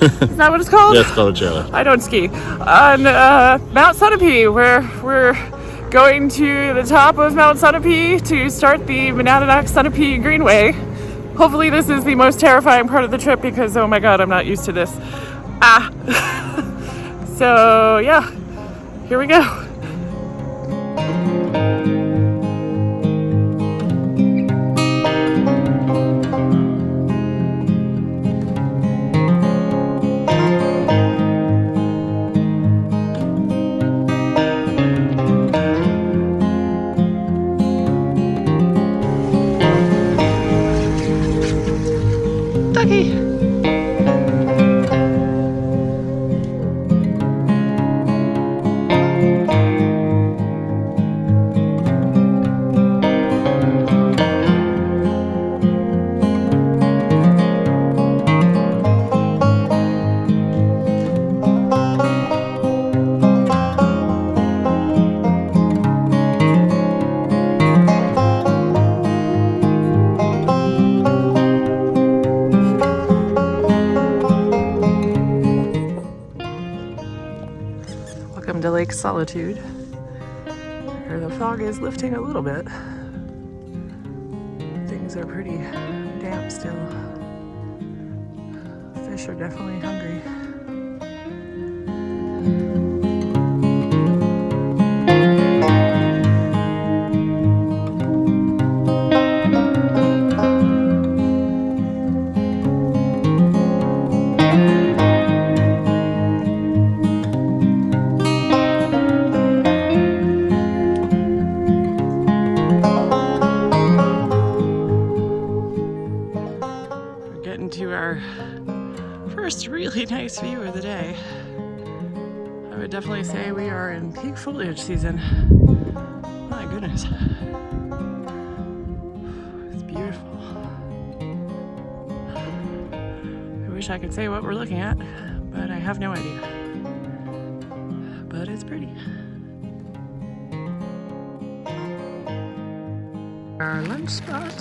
Is that what it's called? Yeah, it's called a chairlift. I don't ski. On Mount Sunapee, where we're going to the top of Mount Sunapee to start the Monadnock-Sunapee Greenway. Hopefully this is the most terrifying part of the trip because, oh my god, I'm not used to this. So yeah, here we go. Ducky! Welcome to Lake Solitude, where the fog is lifting a little bit. Things are pretty damp still. Fish are definitely hungry. To our first really nice view of the day. I would definitely say we are in peak foliage season. My goodness. It's beautiful. I wish I could say what we're looking at, but I have no idea. But it's pretty. Our lunch spot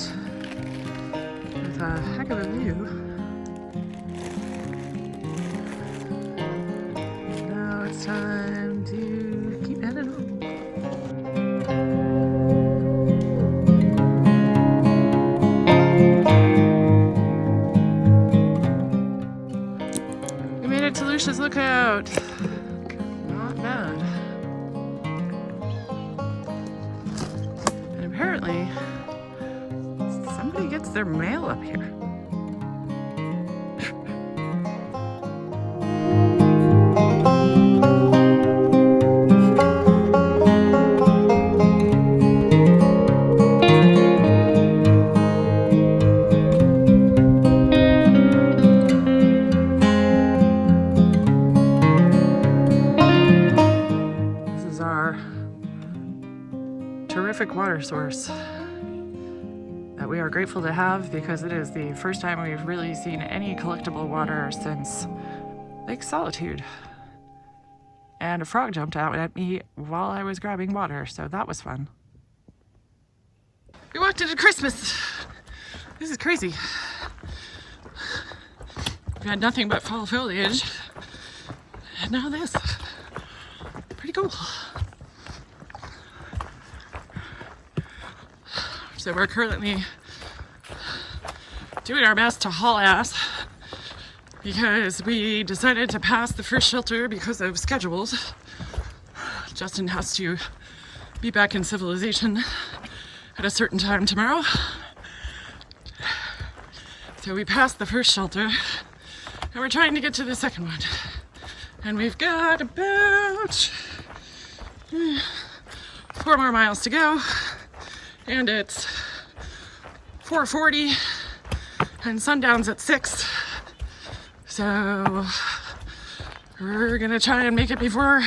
with a heck of a view. Now it's time to keep heading home. We made it to Lucia's Lookout. Not bad. And apparently, somebody gets their mail up here. This is our terrific water source that we are grateful to have because it is the first time we've really seen any collectible water since Lake Solitude. And a frog jumped out at me while I was grabbing water, so that was fun. We walked into Christmas. This is crazy. We had nothing but fall foliage, and now this. Pretty cool. So we're currently doing our best to haul ass because we decided to pass the first shelter because of schedules. Justin has to be back in civilization at a certain time tomorrow. So we passed the first shelter and we're trying to get to the second one. And we've got about 4 more miles to go. And it's 4:40 and sundown's at 6. So we're gonna try and make it before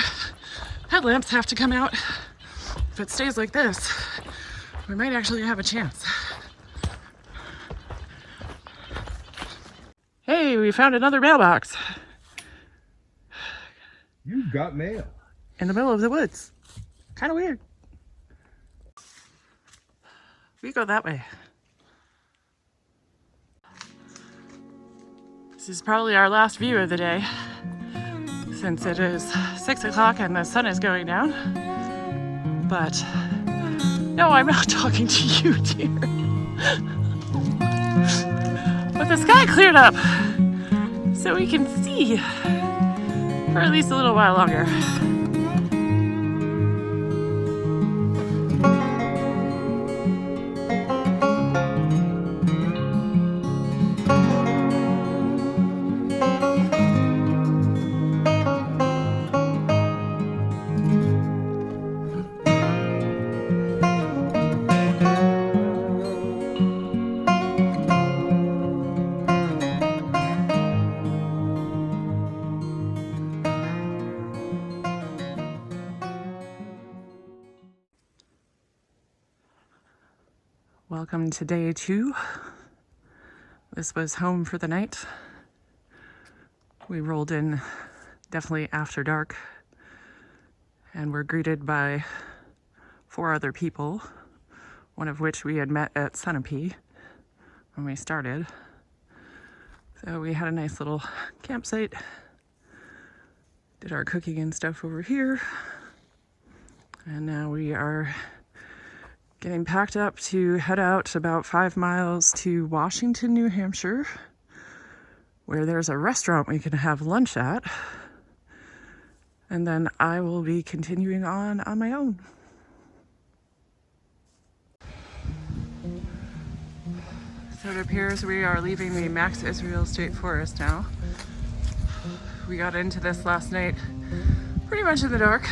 headlamps have to come out. If it stays like this, we might actually have a chance. Hey, we found another mailbox. You've got mail. In the middle of the woods. Kind of weird. We go that way. This is probably our last view of the day, since it is 6 o'clock and the sun is going down. But no, I'm not talking to you, dear. But the sky cleared up, so we can see for at least a little while longer. Welcome to day 2. This was home for the night. We rolled in definitely after dark and were greeted by 4 other people, one of which we had met at Sunapee when we started. So we had a nice little campsite, did our cooking and stuff over here, and now we are getting packed up to head out about 5 miles to Washington, New Hampshire, where there's a restaurant we can have lunch at. And then I will be continuing on my own. So it appears we are leaving the Max Israel State Forest now. We got into this last night pretty much in the dark,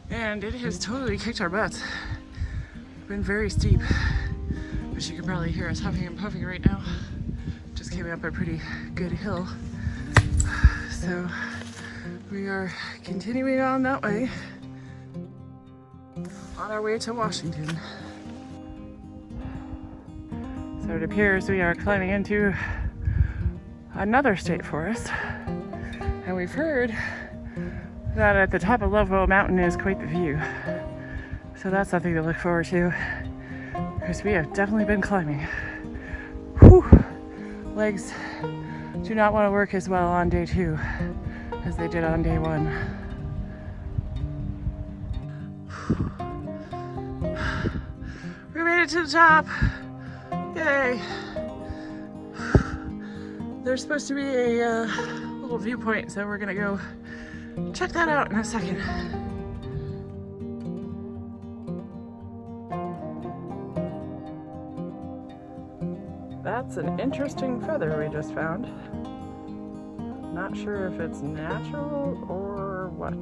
and it has totally kicked our butts. Been very steep, but you can probably hear us huffing and puffing right now. Just came up a pretty good hill. So we are continuing on that way, on our way to Washington. So it appears we are climbing into another state forest, and we've heard that at the top of Lovewell Mountain is quite the view. So that's something to look forward to, because we have definitely been climbing. Whew. Legs do not want to work as well on day 2 as they did on day 1. We made it to the top! Yay! There's supposed to be a little viewpoint, so we're gonna go check that out in a second. That's an interesting feather we just found. Not sure if it's natural or what.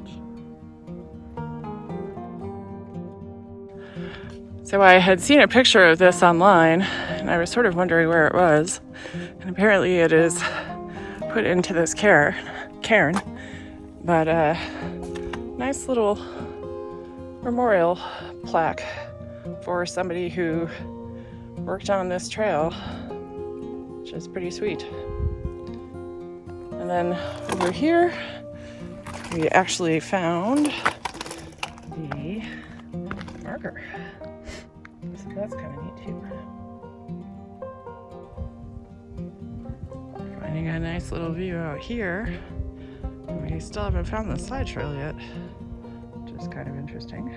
So I had seen a picture of this online, and I was sort of wondering where it was. And apparently it is put into this cairn. But nice little memorial plaque for somebody who worked on this trail, which is pretty sweet. And then over here, we actually found the marker. So that's kind of neat too. Finding a nice little view out here. And we still haven't found the side trail yet, which is kind of interesting.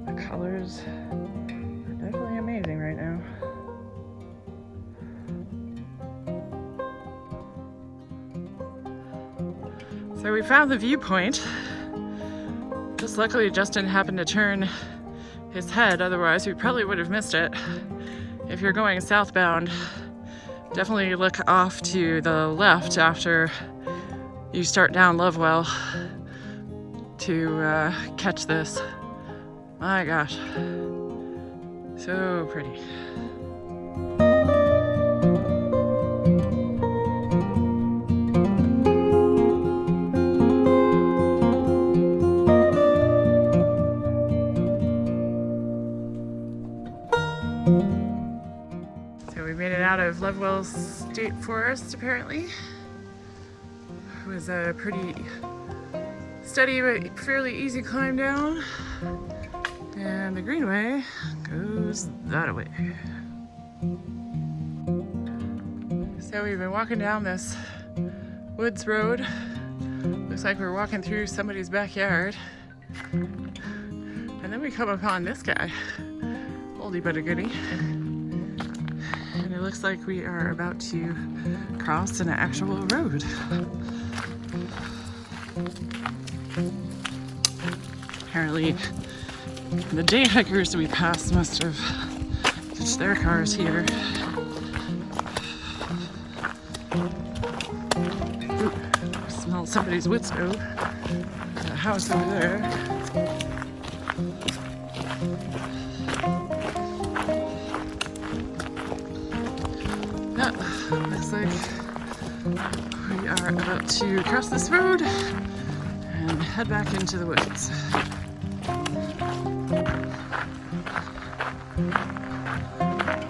The colors are definitely amazing right now. So we found the viewpoint. Just luckily Justin happened to turn his head, otherwise we probably would have missed it. If you're going southbound, definitely look off to the left after you start down Lovewell to catch this. My gosh, so pretty. So we made it out of Lovewell State Forest, apparently. It was a pretty steady but fairly easy climb down. And the Greenway goes that way. So we've been walking down this woods road. Looks like we're walking through somebody's backyard. And then we come upon this guy, oldie but a goodie. And it looks like we are about to cross an actual road. Apparently, the day hikers we passed must have ditched their cars here. Ooh, I smell somebody's wood stove. A house over there. Yeah, looks like we are about to cross this road and head back into the woods.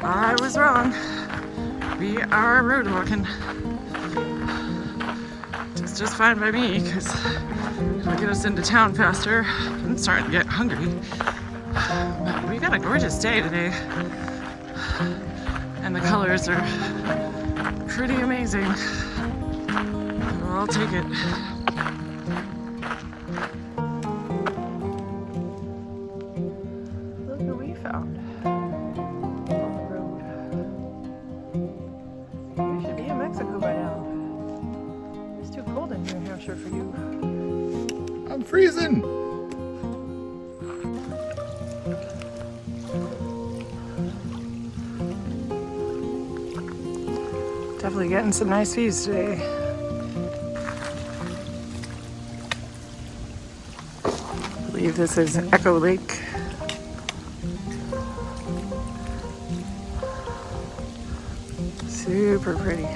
I was wrong. We are road walking. It's just fine by me because it'll get us into town faster. I'm starting to get hungry. But we got a gorgeous day today. And the colors are pretty amazing. So I'll take it. Look what we found. For you. I'm freezing. Definitely getting some nice views today. I believe this is Echo Lake. Super pretty.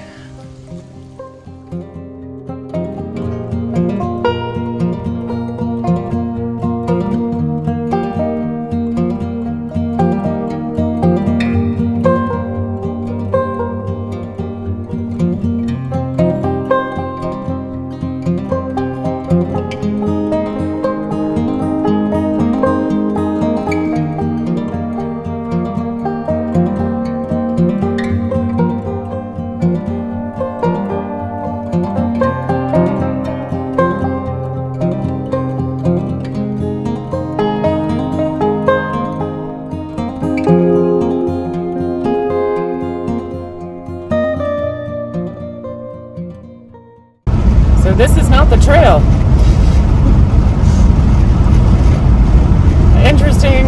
So this is not the trail. Interesting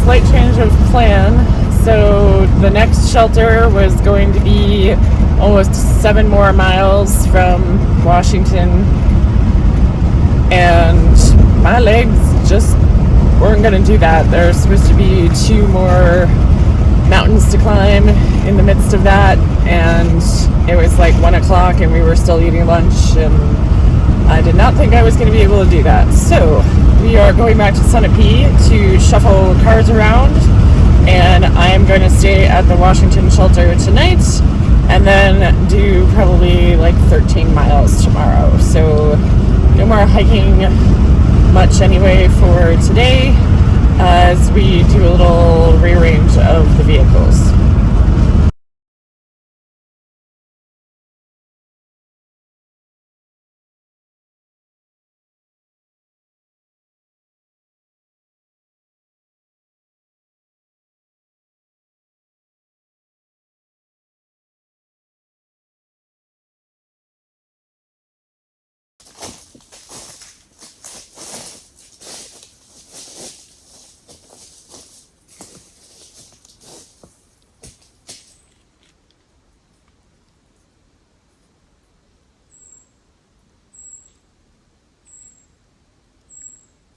slight change of plan. So the next shelter was going to be almost 7 more miles from Washington, and my legs just weren't going to do that. There's supposed to be 2 more mountains to climb in the midst of that, and it was like 1 o'clock and we were still eating lunch, and I did not think I was going to be able to do that. So we are going back to Sunapee to shuffle cars around, and I am going to stay at the Washington shelter tonight and then do probably like 13 miles tomorrow. So no more hiking much anyway for today, as we do a little rearrange of the vehicles.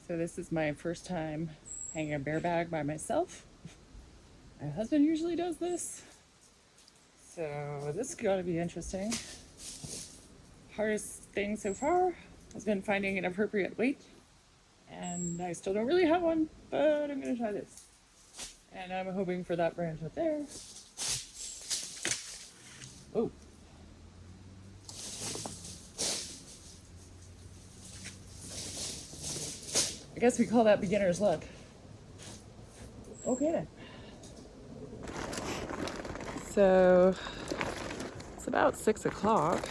So this is my first time hanging a bear bag by myself. My husband usually does this. So this is going to be interesting. Hardest thing so far has been finding an appropriate weight. And I still don't really have one, but I'm going to try this. And I'm hoping for that branch up there. Oh. I guess we call that beginner's luck. Okay then. So It's about 6 o'clock.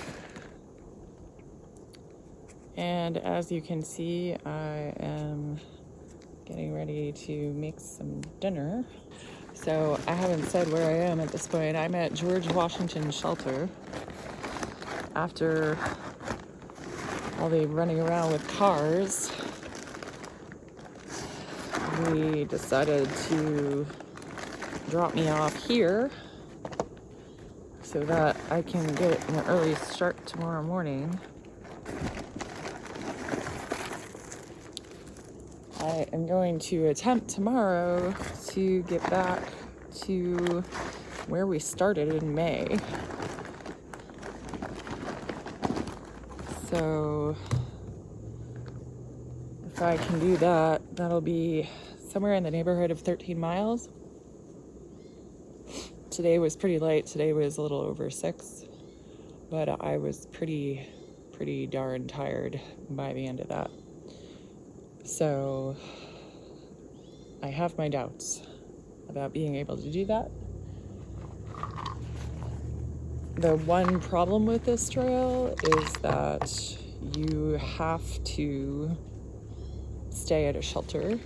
And as you can see, I am getting ready to make some dinner. So I haven't said where I am at this point. I'm at George Washington Shelter. After all the running around with cars, we decided to drop me off here so that I can get an early start tomorrow morning. I am going to attempt tomorrow to get back to where we started in May. So if I can do that, that'll be somewhere in the neighborhood of 13 miles. Today was pretty light. Today was a little over 6, but I was pretty darn tired by the end of that. So I have my doubts about being able to do that. The one problem with this trail is that you have to stay at a shelter.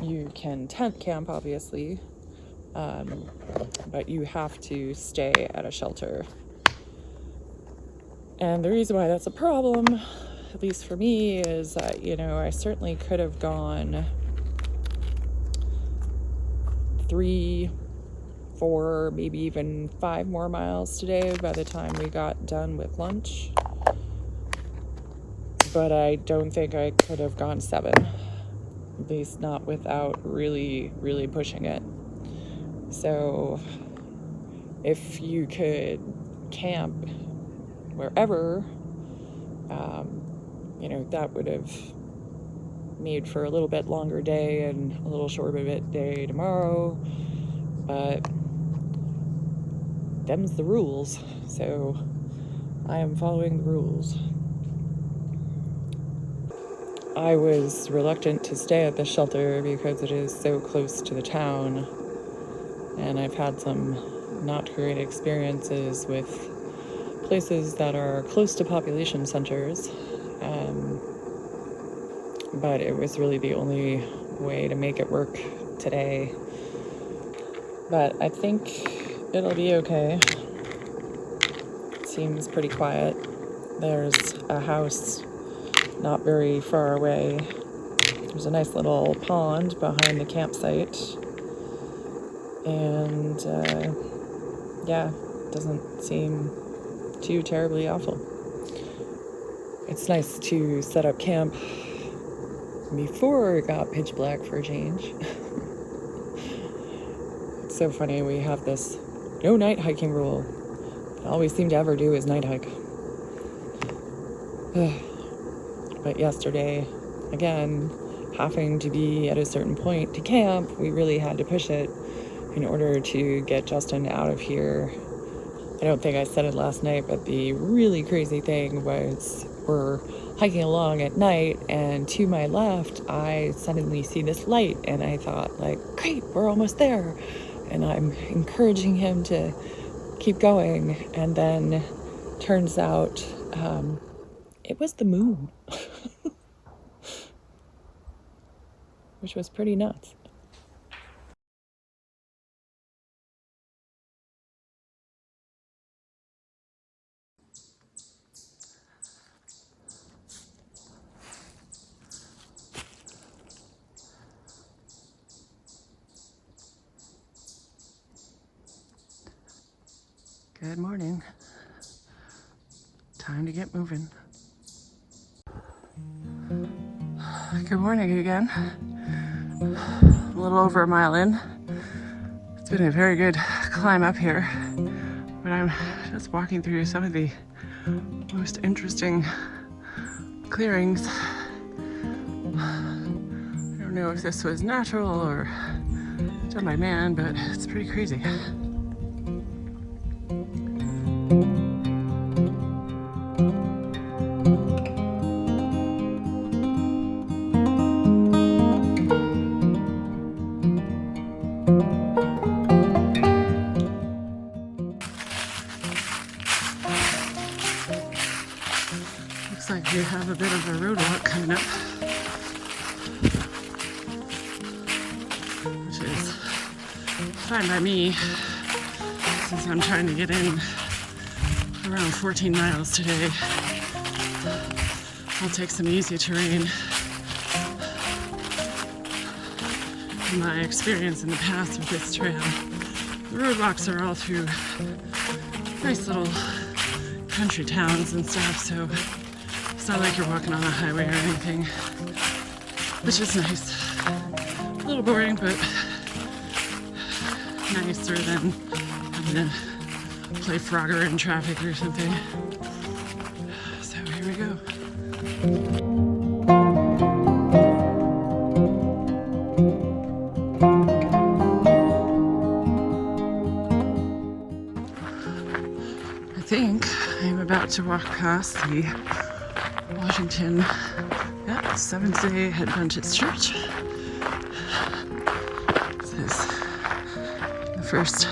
You can tent camp, obviously, but you have to stay at a shelter. And the reason why that's a problem, at least for me, is that, I certainly could have gone 3, 4, maybe even 5 more miles today by the time we got done with lunch. But I don't think I could have gone 7, at least not without really pushing it. So if you could camp wherever, that would have made for a little bit longer day and a little shorter bit day tomorrow, but them's the rules, so I am following the rules. I was reluctant to stay at the shelter because it is so close to the town, and I've had some not great experiences with places that are close to population centers, but it was really the only way to make it work today. But I think it'll be okay. It seems pretty quiet. There's a house not very far away. There's a nice little pond behind the campsite. And it doesn't seem too terribly awful. It's nice to set up camp before it got pitch black for a change. It's so funny, we have this no night hiking rule. All we seem to ever do is night hike. But yesterday, again, having to be at a certain point to camp, we really had to push it in order to get Justin out of here. I don't think I said it last night, but the really crazy thing was we're hiking along at night, and to my left, I suddenly see this light, and I thought, great, we're almost there. And I'm encouraging him to keep going, and then turns out it was the moon, which was pretty nuts. Good morning. Time to get moving. Good morning again. A little over a mile in. It's been a very good climb up here, but I'm just walking through some of the most interesting clearings. I don't know if this was natural or done by man, but it's pretty crazy. we have a bit of a road walk coming up, which is fine by me since I'm trying to get in around 14 miles today. I'll take some easy terrain. In my experience in the past with this trail, the roadwalks are all through nice little country towns and stuff, so it's not like you're walking on a highway or anything, which is nice. A little boring, but nicer than having to play Frogger in traffic or something. So here we go. I think I'm about to walk past the Washington Seventh-day Adventist Church. This is the first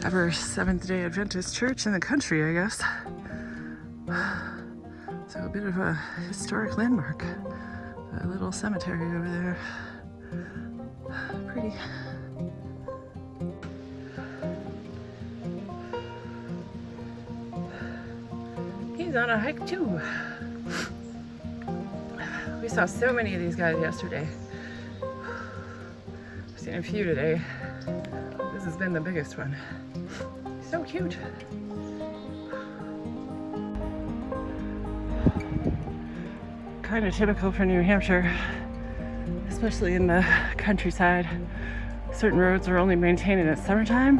ever Seventh-day Adventist church in the country, I guess. So a bit of a historic landmark. A little cemetery over there. Pretty. He's on a hike too. We saw so many of these guys yesterday. I've seen a few today. This has been the biggest one. So cute. Kind of typical for New Hampshire, especially in the countryside. Certain roads are only maintained in the summertime,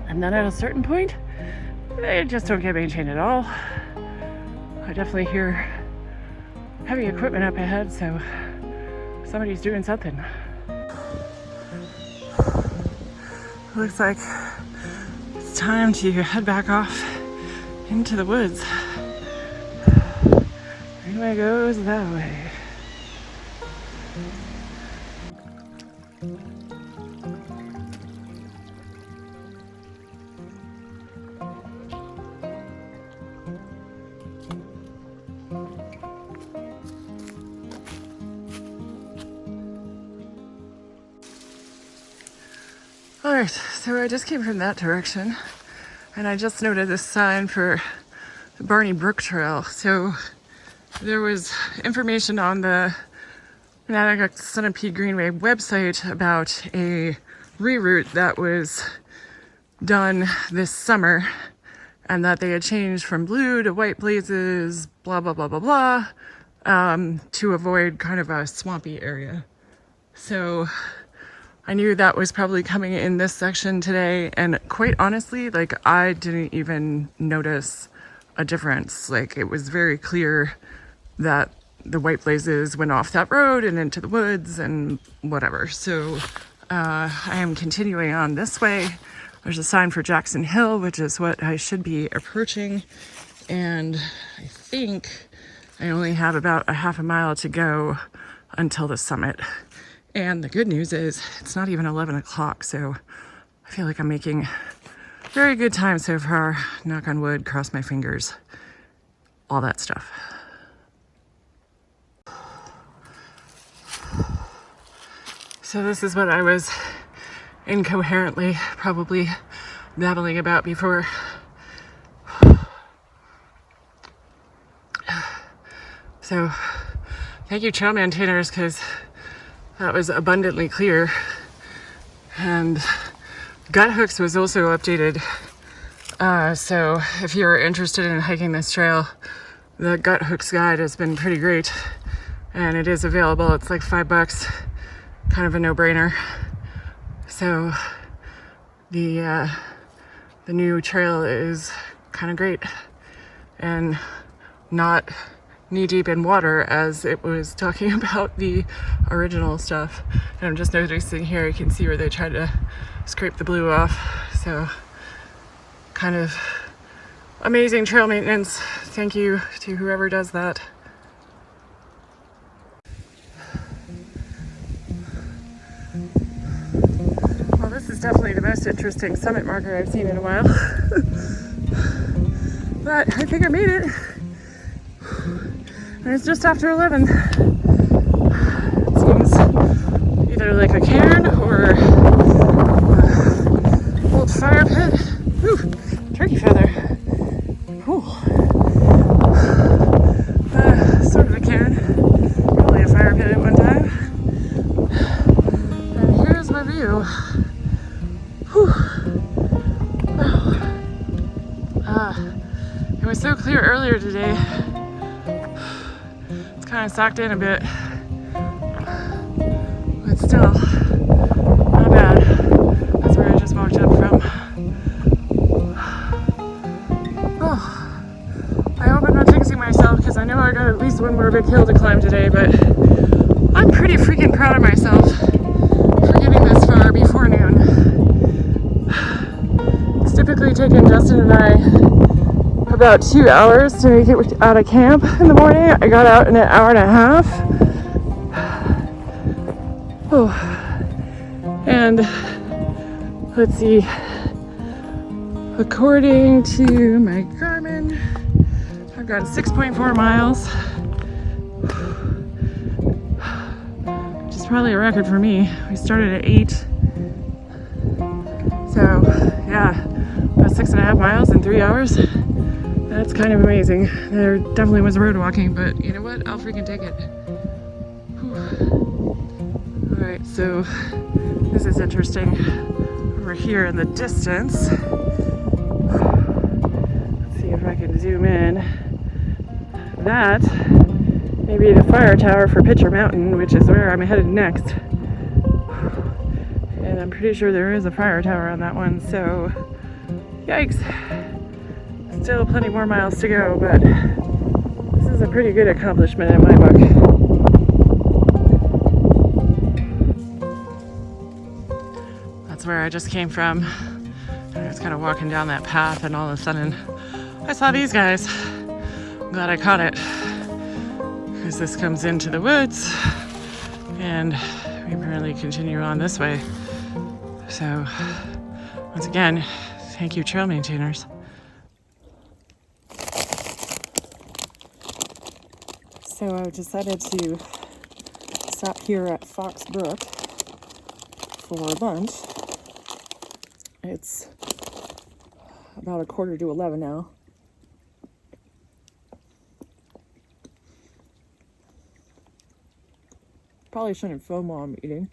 and then at a certain point, they just don't get maintained at all. I definitely hear heavy equipment up ahead, so somebody's doing something. Looks like it's time to head back off into the woods. Greenway goes that way. Alright, so I just came from that direction and I just noted this sign for the Barney Brook Trail. So there was information on the Monadnock-Sunapee Greenway website about a reroute that was done this summer and that they had changed from blue to white blazes, blah, blah, blah, blah, blah, to avoid kind of a swampy area. So I knew that was probably coming in this section today, and quite honestly, like, I didn't even notice a difference. Like, it was very clear that the white blazes went off that road and into the woods and whatever. So I am continuing on this way. There's a sign for Jackson Hill, which is what I should be approaching, and I think I only have about a half a mile to go until the summit. And the good news is it's not even 11 o'clock, so I feel like I'm making very good time so far. Knock on wood, cross my fingers, all that stuff. So this is what I was incoherently probably babbling about before. So thank you, trail maintainers, because that was abundantly clear. And Guidehooks was also updated. So if you're interested in hiking this trail, the Guidehooks guide has been pretty great. And it is available. It's like $5, kind of a no-brainer. So the new trail is kind of great and not knee-deep in water as it was talking about the original stuff. And I'm just noticing here, you can see where they tried to scrape the blue off. So kind of amazing trail maintenance. Thank you to whoever does that. Well, this is definitely the most interesting summit marker I've seen in a while. But I think I made it. And it's just after 11. It seems either like a cairn or an old fire pit. Ooh, turkey feather. Ooh. Sort of a cairn. Probably a fire pit at one time. And here's my view. Whew. It was so clear earlier today. It's kind of socked in a bit. But still, not bad. That's where I just walked up from. Oh, I hope I'm not jinxing myself because I know I got at least one more big hill to climb today, but I'm pretty freaking proud of myself for getting this far before noon. It's typically taken Justin and I about 2 hours to make it out of camp in the morning. I got out in an hour and a half. Oh, and let's see, according to my Garmin, I've gone 6.4 miles, which is probably a record for me. We started at 8, so yeah, about 6.5 miles in 3 hours. That's kind of amazing. There definitely was road walking, but you know what? I'll freaking take it. Alright, so this is interesting. Over here in the distance, let's see if I can zoom in. That may be the fire tower for Pitcher Mountain, which is where I'm headed next. And I'm pretty sure there is a fire tower on that one, so yikes. Still plenty more miles to go, but this is a pretty good accomplishment in my book. That's where I just came from. I was kind of walking down that path and all of a sudden I saw these guys. I'm glad I caught it because this comes into the woods and we apparently continue on this way. So once again, thank you trail maintainers. So I decided to stop here at Fox Brook for lunch. It's about 11:15 now. Probably shouldn't film while I'm eating.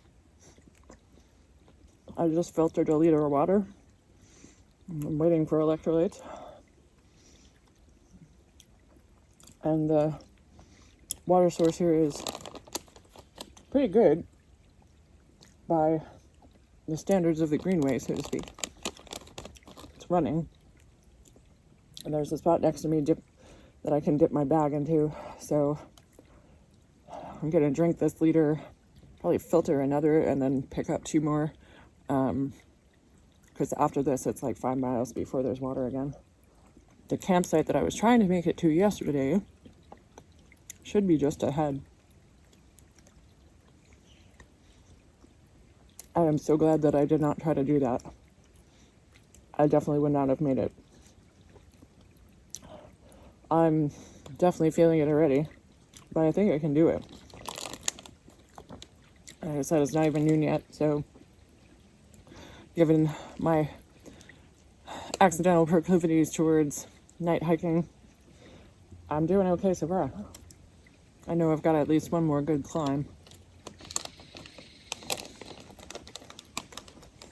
I just filtered a liter of water. I'm waiting for electrolytes. And the water source here is pretty good by the standards of the Greenway, so to speak. It's running. And there's a spot next to me that I can dip my bag into. So I'm going to drink this liter, probably filter another, and then pick up 2 more. Because after this, it's like 5 miles before there's water again. The campsite that I was trying to make it to yesterday should be just ahead. I am so glad that I did not try to do that. I definitely would not have made it. I'm definitely feeling it already, but I think I can do it. Like I said, it's not even noon yet, so given my accidental proclivities towards night hiking, I'm doing okay so far. I know I've got at least one more good climb.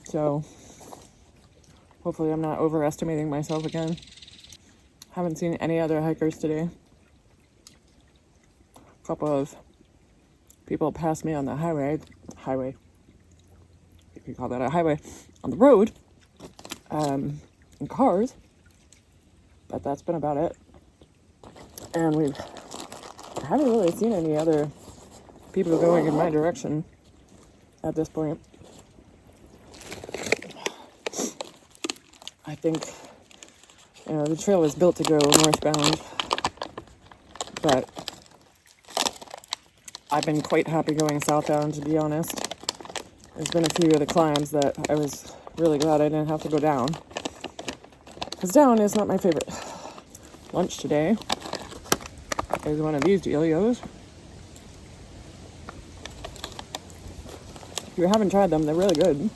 So hopefully I'm not overestimating myself again. Haven't seen any other hikers today. A couple of people passed me on the highway, if you call that a highway, on the road, in cars, but that's been about it. And I haven't really seen any other people going in my direction at this point. I think, the trail is built to go northbound, but I've been quite happy going southbound, to be honest. There's been a few of the climbs that I was really glad I didn't have to go down, because down is not my favorite. Lunch today is one of these dealios. If you haven't tried them, they're really good.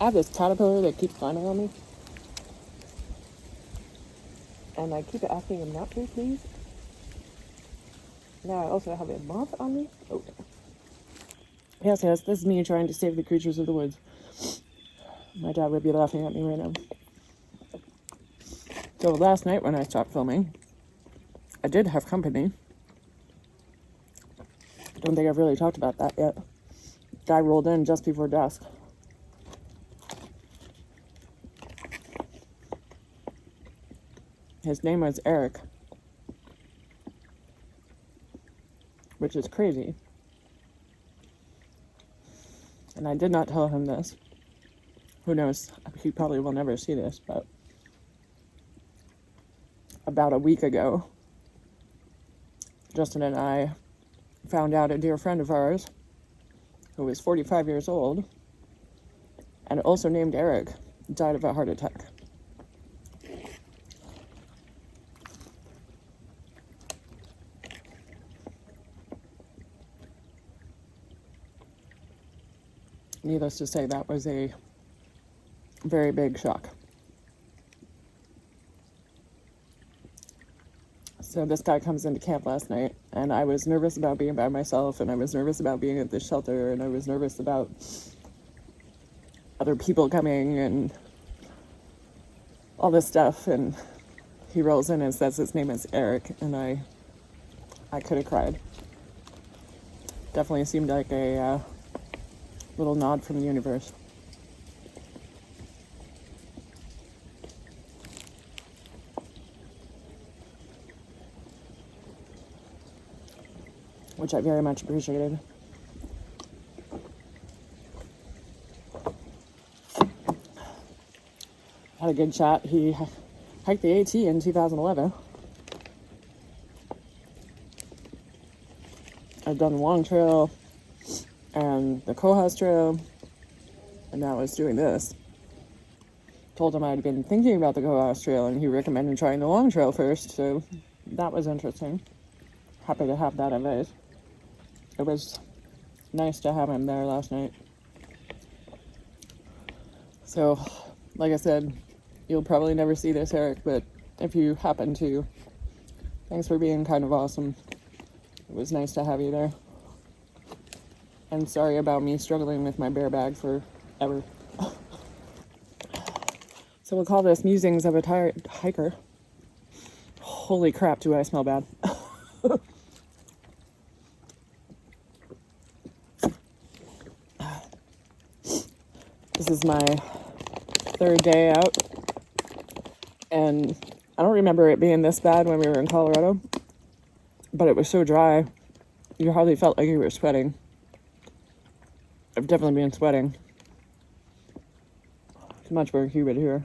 I have this caterpillar that keeps climbing on me. And I keep asking him not to, please. Now I also have a moth on me. Oh. Yes, this is me trying to save the creatures of the woods. My dad would be laughing at me right now. So last night when I stopped filming, I did have company. Don't think I've really talked about that yet. Guy rolled in just before dusk. His name was Eric, which is crazy. And I did not tell him this. Who knows? He probably will never see this, but about a week ago, Justin and I found out a dear friend of ours, who was 45 years old, and also named Eric, died of a heart attack. Needless to say, that was a very big shock. So this guy comes into camp last night, and I was nervous about being by myself, and I was nervous about being at this shelter, and I was nervous about other people coming and all this stuff. And he rolls in and says his name is Eric, and I could have cried. Definitely seemed like a little nod from the universe. Which I very much appreciated. Had a good chat. He hiked the AT in 2011. I've done the long trail and the Cohas trail, and now I was doing this. Told him I'd been thinking about the Cohas trail, and he recommended trying the long trail first, so that was interesting. Happy to have that advice. It was nice to have him there last night. So, like I said, you'll probably never see this, Eric, but if you happen to, thanks for being kind of awesome. It was nice to have you there. And sorry about me struggling with my bear bag forever. So we'll call this Musings of a Tired Hiker. Holy crap, do I smell bad. This is my third day out, and I don't remember it being this bad when we were in Colorado, but it was so dry, you hardly felt like you were sweating. I've definitely been sweating. It's much more humid here.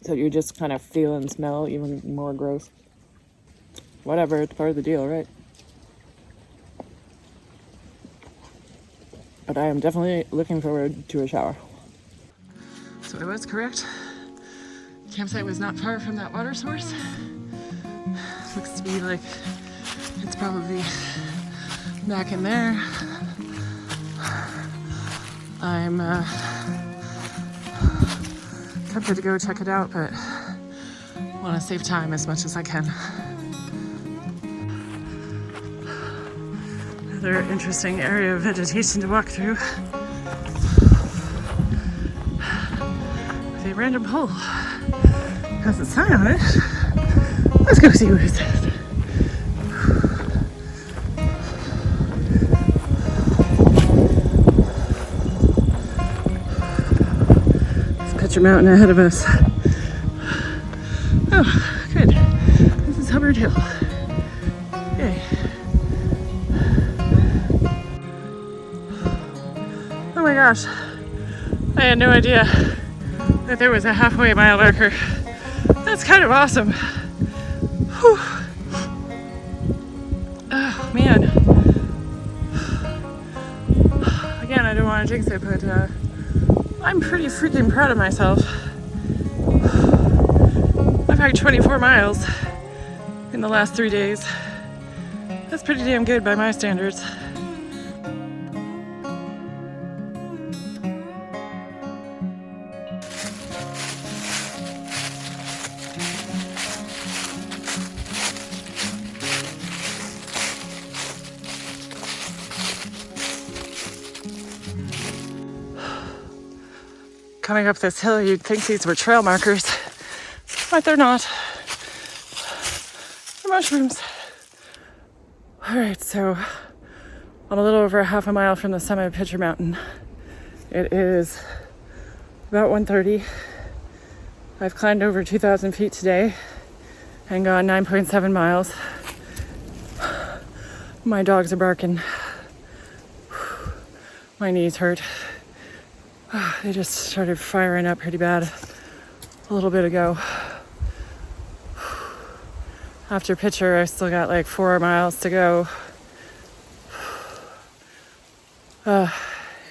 So you just kind of feel and smell even more gross. Whatever, it's part of the deal, right? But I am definitely looking forward to a shower. So I was correct. The campsite was not far from that water source. Looks to be like it's probably back in there. I'm tempted to go check it out, but want to save time as much as I can. Another interesting area of vegetation to walk through. With a random hole. Has a sign on it. Let's go see what it says. Picture mountain ahead of us. Oh, good. This is Hubbard Hill. Yay. Oh my gosh. I had no idea that there was a halfway mile marker. That's kind of awesome. Whew. Oh man. Again, I don't want to jinx it, but I'm pretty freaking proud of myself. like 24 miles in the last 3 days. That's pretty damn good by my standards. Coming up this hill, you'd think these were trail markers, but they're not. They're mushrooms. All right, so I'm a little over half a mile from the summit of Pitcher Mountain. It is about 1:30. I've climbed over 2,000 feet today and gone 9.7 miles. My dogs are barking. My knees hurt. They just started firing up pretty bad a little bit ago. After Pitcher, I still got like 4 miles to go.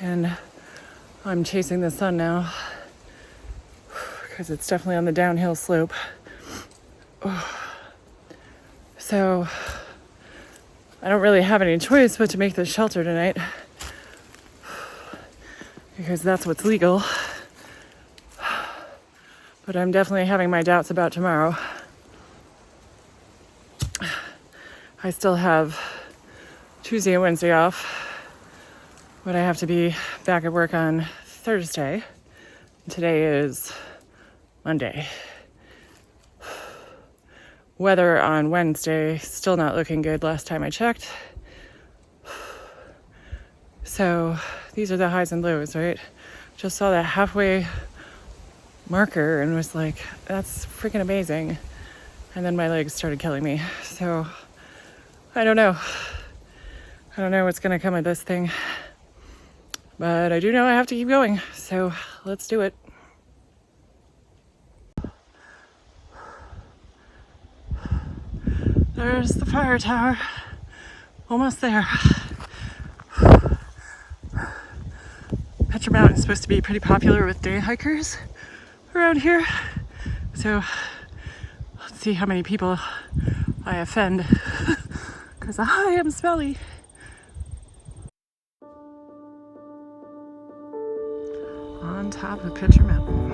And I'm chasing the sun now because it's definitely on the downhill slope. So I don't really have any choice but to make this shelter tonight because that's what's legal. But I'm definitely having my doubts about tomorrow. I still have Tuesday and Wednesday off, but I have to be back at work on Thursday. Today is Monday. Weather on Wednesday, still not looking good last time I checked. So these are the highs and lows, right? Just saw that halfway marker and was like, that's freaking amazing. And then my legs started killing me. So I don't know. I don't know what's gonna come of this thing. But I do know I have to keep going. So let's do it. There's the fire tower. Almost there. Pitcher Mountain is supposed to be pretty popular with day hikers around here. So let's see how many people I offend. Because I am smelly. On top of Pitcher Mountain.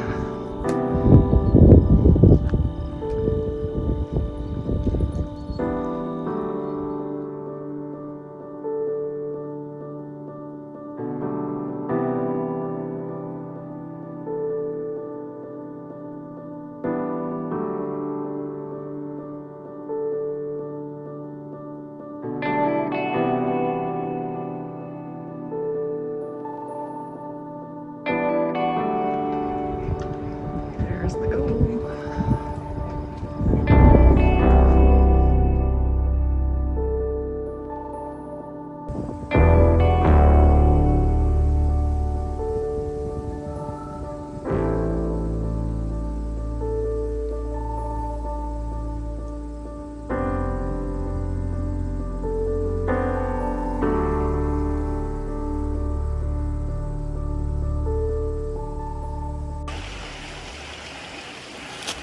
There's the goal.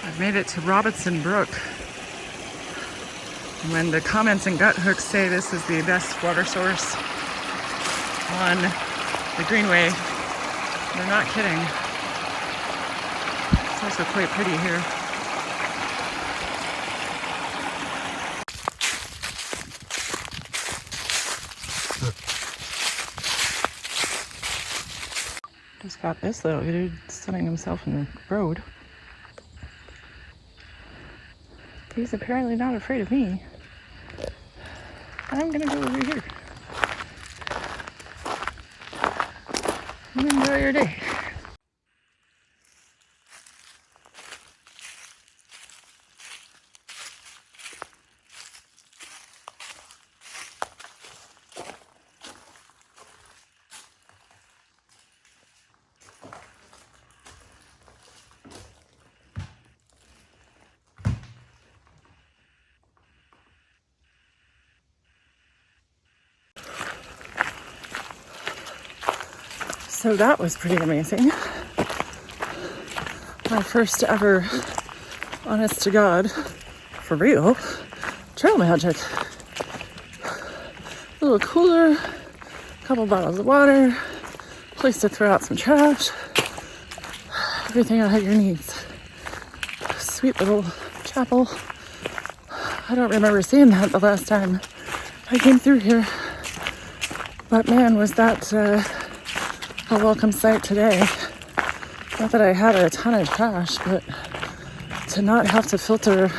I've made it to Robinson Brook. When the comments and gut hooks say this is the best water source on the Greenway, they're not kidding. It's also quite pretty here. Just got this little dude sunning himself in the road. He's apparently not afraid of me. I'm gonna go over here. Enjoy your day. So that was pretty amazing. My first ever honest to God, for real, trail magic. A little cooler, a couple bottles of water, place to throw out some trash, everything a hiker needs. Sweet little chapel. I don't remember seeing that the last time I came through here, but man, was that a welcome sight today. Not that I had a ton of trash, but to not have to filter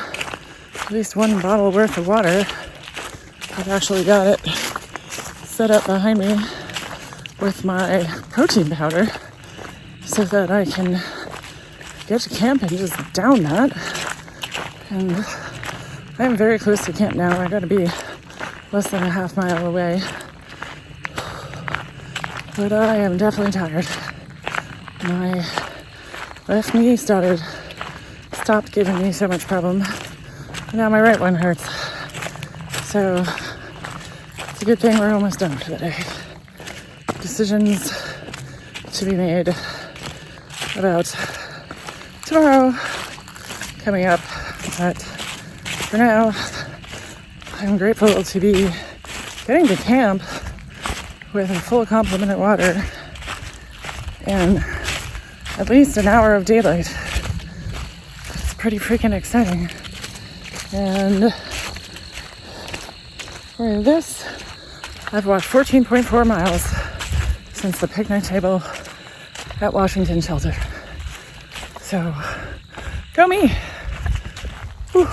at least one bottle worth of water. I've actually got it set up behind me with my protein powder so that I can get to camp and just down that. And I'm very close to camp now. I gotta be less than a half mile away. But I am definitely tired. My left knee stopped giving me so much problem. Now my right one hurts. So it's a good thing we're almost done for the day. Decisions to be made about tomorrow coming up. But for now, I'm grateful to be getting to camp with a full complement of water and at least an hour of daylight. It's pretty freaking exciting. And for this, I've walked 14.4 miles since the picnic table at Washington Shelter. So, go me! Whew.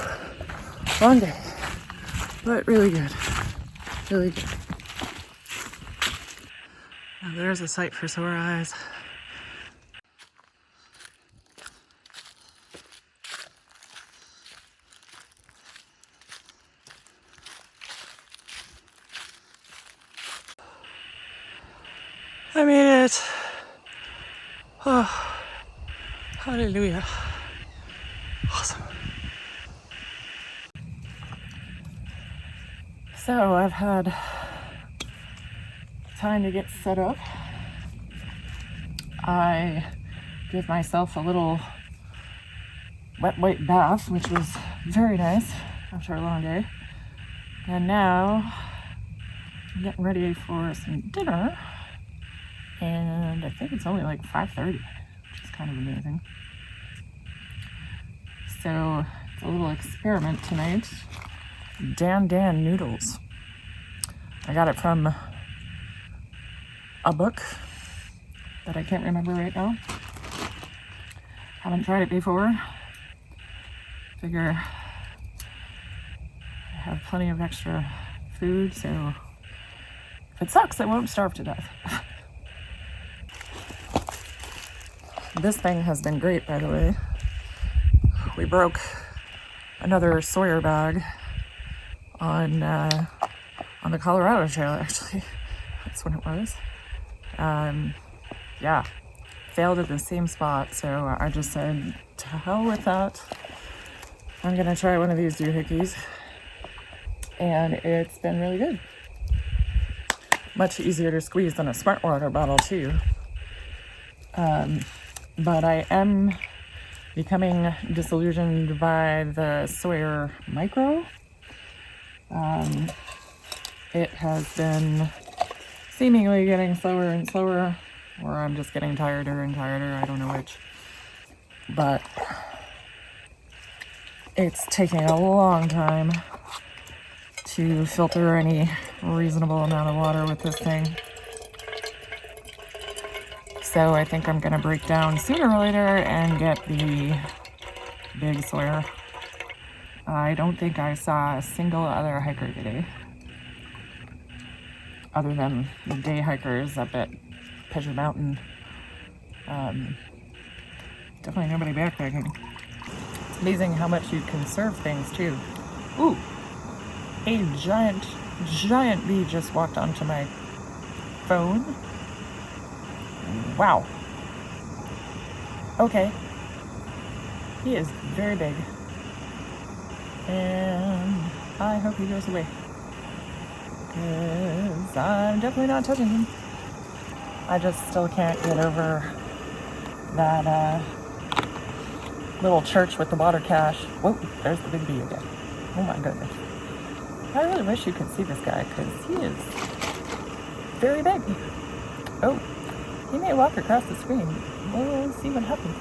Long day, but really good. Really good. Now there's a sight for sore eyes. I made it. Oh, hallelujah. Awesome. So I've had time to get set up. I gave myself a little wet wipe bath, which was very nice after a long day. And now I'm getting ready for some dinner. And I think it's only like 5:30, which is kind of amazing. So it's a little experiment tonight. Dan noodles. I got it from a book that I can't remember right now. Haven't tried it before. Figure I have plenty of extra food, so if it sucks, I won't starve to death. This thing has been great, by the way. We broke another Sawyer bag on the Colorado Trail, actually. That's when it was. Yeah, failed at the same spot, so I just said, to hell with that. I'm gonna try one of these doohickeys, and it's been really good. Much easier to squeeze than a smart water bottle, too. But I am becoming disillusioned by the Sawyer Micro. It has been seemingly getting slower and slower, or I'm just getting tireder and tireder, I don't know which. But it's taking a long time to filter any reasonable amount of water with this thing. So I think I'm gonna break down sooner or later and get the big Sawyer. I don't think I saw a single other hiker today, other than the day hikers up at Pigeon Mountain. Definitely nobody backpacking. It's amazing how much you conserve things too. Ooh, a giant bee just walked onto my phone. Wow. Okay. He is very big. And I hope he goes away. Because I'm definitely not touching him. I just still can't get over that little church with the water cache. Whoa, there's the big bee again. Oh my goodness. I really wish you could see this guy because he is very big. Oh, he may walk across the screen. We'll see what happens.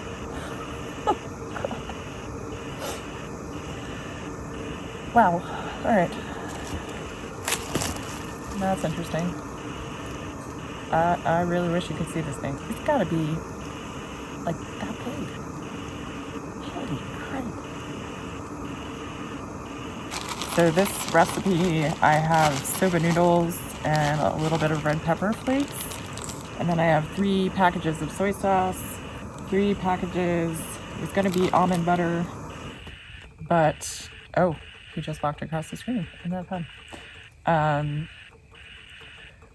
Wow. All right. That's interesting. I really wish you could see this thing. It's gotta be like that big. Holy crap. So this recipe, I have soba noodles and a little bit of red pepper flakes. And then I have 3 packages of soy sauce, 3 packages, it's gonna be almond butter, but, oh, he just walked across the screen. Isn't that fun?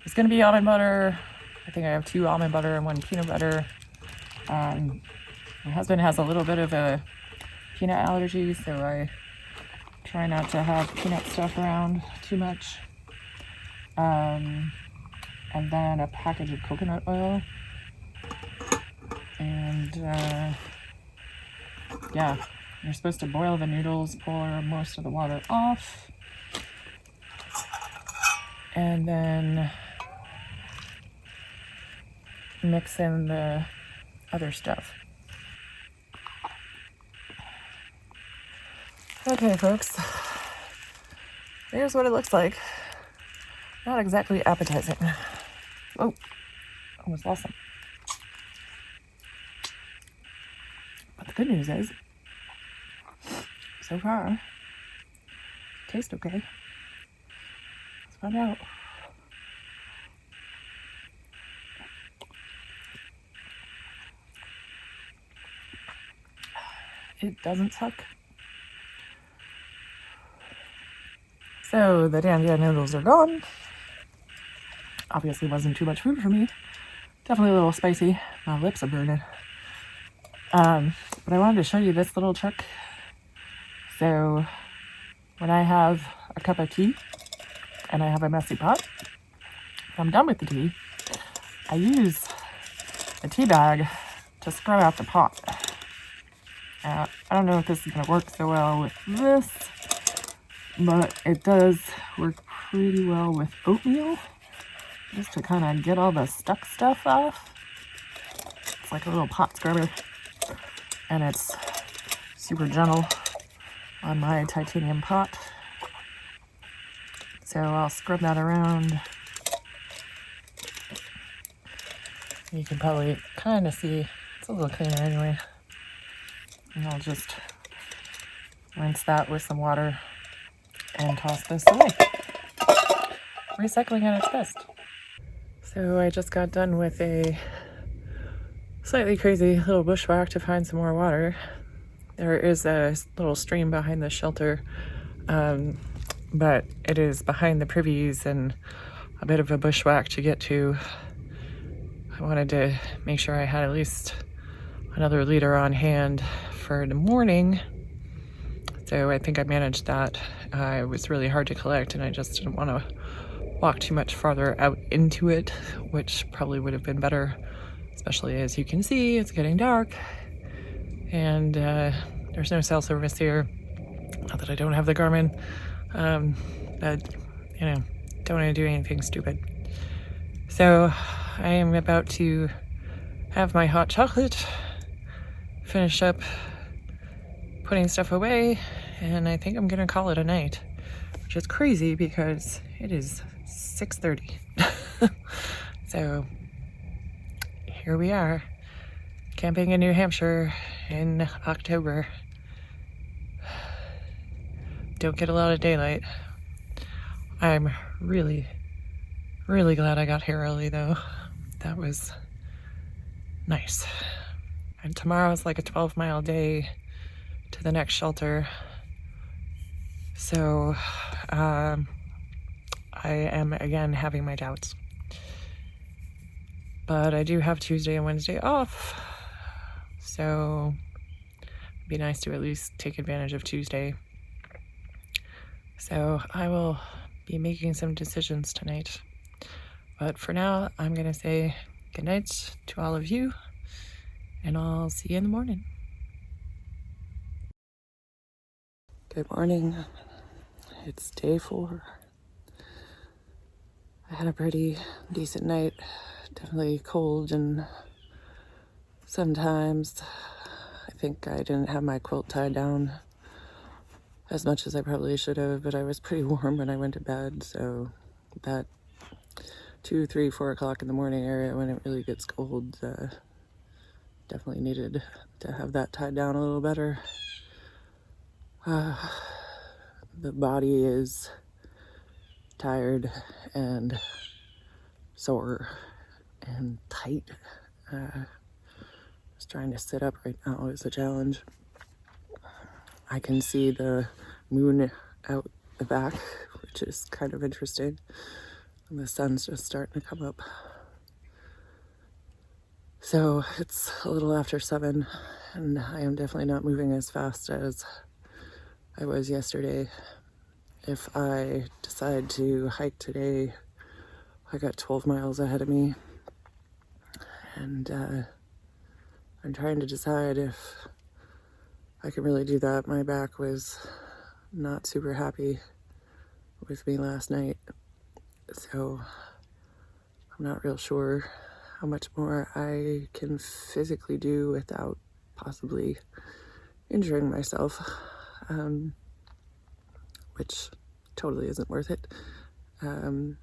It's gonna be almond butter. I think I have 2 almond butter and 1 peanut butter. My husband has a little bit of a peanut allergy, so I try not to have peanut stuff around too much. And then a package of coconut oil. And yeah, you're supposed to boil the noodles, pour most of the water off, and then mix in the other stuff. Okay, folks, here's what it looks like. Not exactly appetizing. Oh, almost lost some. But the good news is, so far, tastes okay. Let's find out. It doesn't suck. So the Dan noodles are gone. Obviously wasn't too much food for me. Definitely a little spicy. My lips are burning. But I wanted to show you this little trick. So when I have a cup of tea and I have a messy pot, when I'm done with the tea, I use a tea bag to scrub out the pot. I don't know if this is going to work so well with this, but it does work pretty well with oatmeal, just to kind of get all the stuck stuff off. It's like a little pot scrubber, and it's super gentle on my titanium pot. So I'll scrub that around. You can probably kind of see it's a little cleaner anyway. And I'll just rinse that with some water and toss this away. Recycling at its best. So I just got done with a slightly crazy little bushwhack to find some more water. There is a little stream behind the shelter, but it is behind the privies and a bit of a bushwhack to get to. I wanted to make sure I had at least another liter on hand for the morning, so I think I managed that. It was really hard to collect, and I just didn't want to walk too much farther out into it, which probably would have been better, especially as you can see it's getting dark, and there's no cell service here. Not that I don't have the Garmin, but you know, don't want to do anything stupid. So I am about to have my hot chocolate, finish up putting stuff away, and I think I'm gonna call it a night, which is crazy because it is 6:30. So here we are, camping in New Hampshire in October. Don't get a lot of daylight. I'm really glad I got here early though. That was nice. And tomorrow's like a 12-mile day to the next shelter. So I am again having my doubts. But I do have Tuesday and Wednesday off. So it'd be nice to at least take advantage of Tuesday. So I will be making some decisions tonight. But for now, I'm going to say good night to all of you, and I'll see you in the morning. Good morning. It's day 4. I had a pretty decent night. Definitely cold, and sometimes I think I didn't have my quilt tied down as much as I probably should have, but I was pretty warm when I went to bed, so that 2, 3, 4 o'clock in the morning area when it really gets cold, definitely needed to have that tied down a little better. The body is tired and sore and tight. Just trying to sit up right now is a challenge. I can see the moon out the back, which is kind of interesting. And the sun's just starting to come up. So it's a little after 7, and I am definitely not moving as fast as I was yesterday. If I decide to hike today, I got 12 miles ahead of me, and I'm trying to decide if I can really do that. My back was not super happy with me last night, so I'm not real sure how much more I can physically do without possibly injuring myself, which totally isn't worth it. And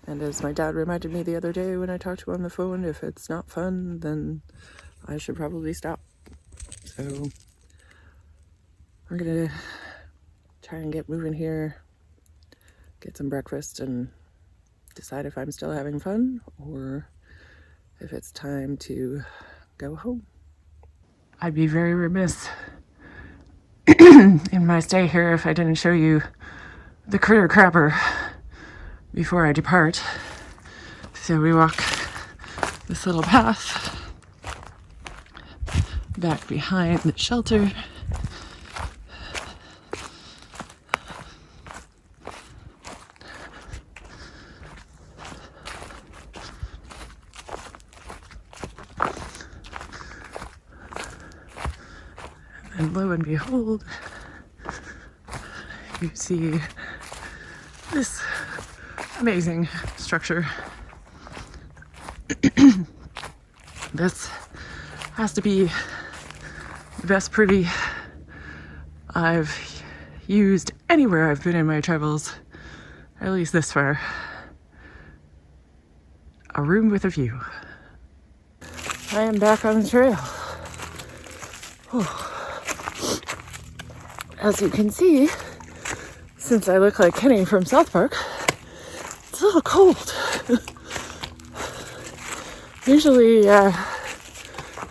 as my dad reminded me the other day when I talked to him on the phone, if it's not fun, then I should probably stop. So I'm gonna try and get moving here, get some breakfast, and decide if I'm still having fun or if it's time to go home. I'd be very remiss in my stay here if I didn't show you the critter crapper before I depart. So we walk this little path back behind the shelter. And lo and behold, you see this amazing structure. This has to be the best privy I've used anywhere I've been in my travels, at least this far. A room with a view. I am back on the trail. Whew. As you can see, since I look like Kenny from South Park, it's a little cold. Usually,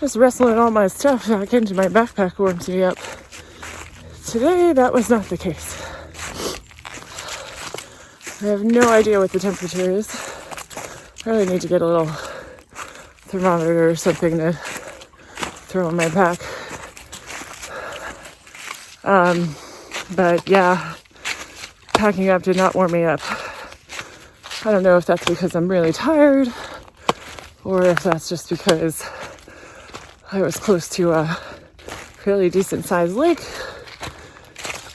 just wrestling all my stuff back into my backpack warms me up. Today, that was not the case. I have no idea what the temperature is. I really need to get a little thermometer or something to throw in my pack. But yeah, packing up did not warm me up. I don't know if that's because I'm really tired or if that's just because I was close to a fairly decent sized lake,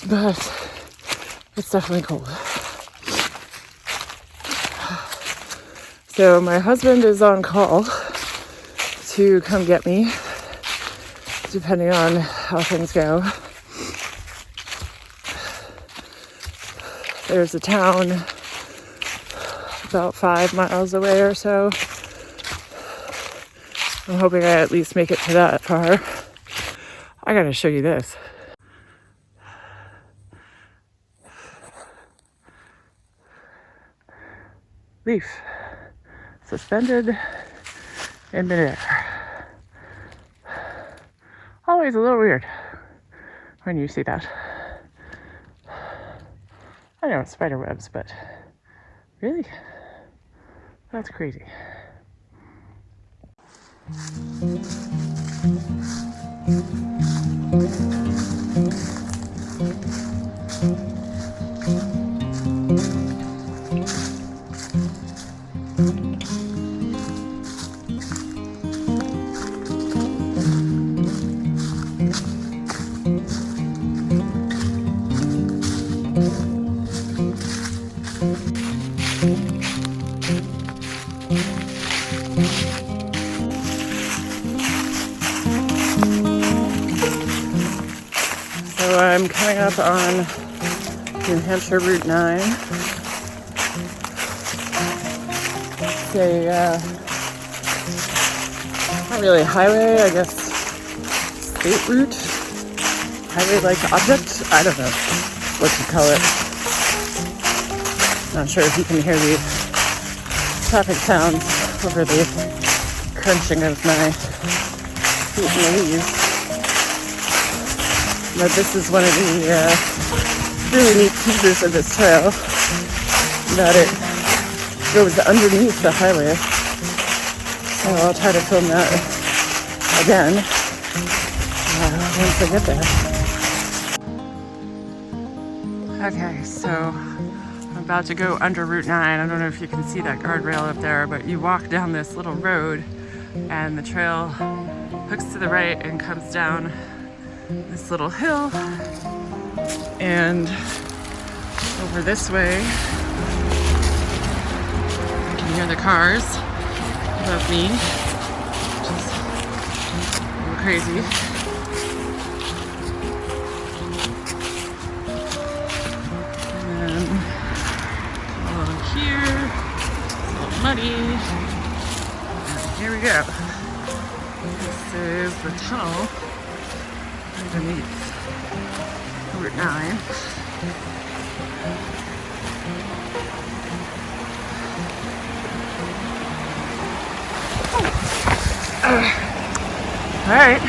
but it's definitely cold. So my husband is on call to come get me, depending on how things go. There's a town about 5 miles away or so. I'm hoping I at least make it to that far. I gotta show you this. Leaf suspended in midair. Always a little weird when you see that. I know it's spider webs, but really? That's crazy. I'm coming up on New Hampshire Route 9. It's a, not really a highway, I guess state route? Highway-like object? I don't know what you call it. Not sure if you can hear the traffic sounds over the crunching of my feet in the leaves. But this is one of the really neat features of this trail, that it goes underneath the highway. So I'll try to film that again once I get there. Okay, so I'm about to go under Route 9. I don't know if you can see that guardrail up there, but you walk down this little road and the trail hooks to the right and comes down this little hill and over this way. I can hear the cars above me, which is a little crazy. And along here, it's a little muddy. And here we go. This is the tunnel underneath Route 9. Alright.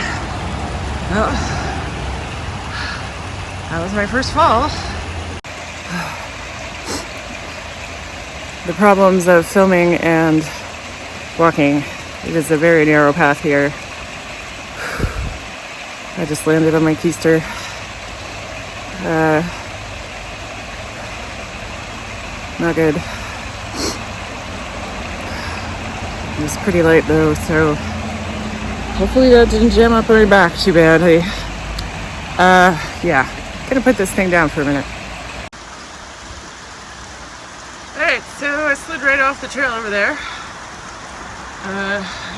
Well, that was my first fall. The problems of filming and walking. It is a very narrow path here. I just landed on my keister. Not good. It was pretty light though, so hopefully that didn't jam up my back too badly. Yeah, gonna put this thing down for a minute. Alright, so I slid right off the trail over there.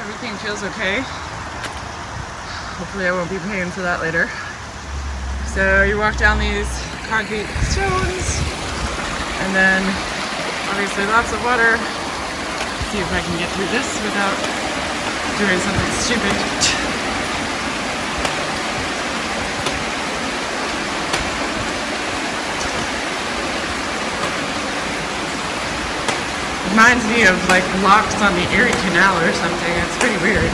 Everything feels okay. Hopefully I won't be paying for that later. So you walk down these concrete stones, and then obviously lots of water. See if I can get through this without doing something stupid. Reminds me of like locks on the Erie Canal or something. It's pretty weird.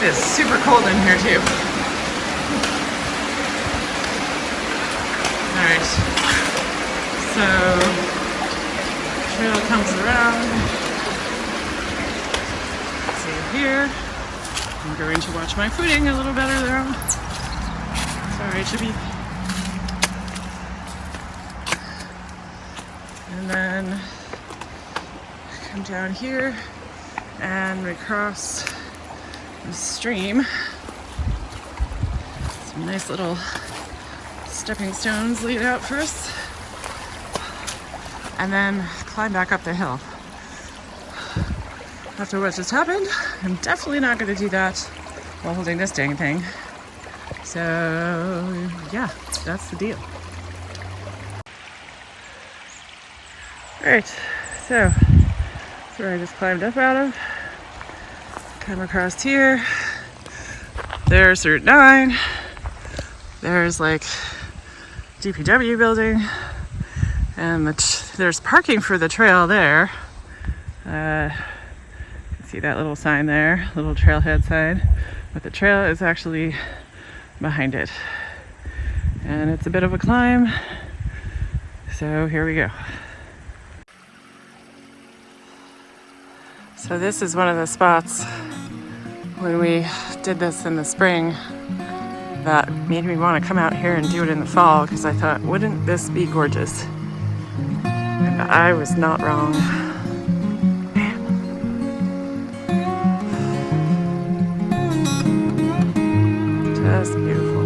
It is super cold in here too. Alright, so trail comes around. Let's see here. I'm going to watch my footing a little better there. Sorry, Chippy. And then come down here and we cross the stream. Some nice little stepping stones laid out for us. And then climb back up the hill. After what just happened, I'm definitely not going to do that while holding this dang thing. So yeah, that's the deal. Alright, so that's where I just climbed up out of. Come across here. There's Route 9. There's like DPW building. And there's parking for the trail there. You can see that little sign there, little trailhead sign. But the trail is actually behind it. And it's a bit of a climb. So here we go. So this is one of the spots when we did this in the spring that made me want to come out here and do it in the fall, because I thought, wouldn't this be gorgeous? And I was not wrong. Just beautiful.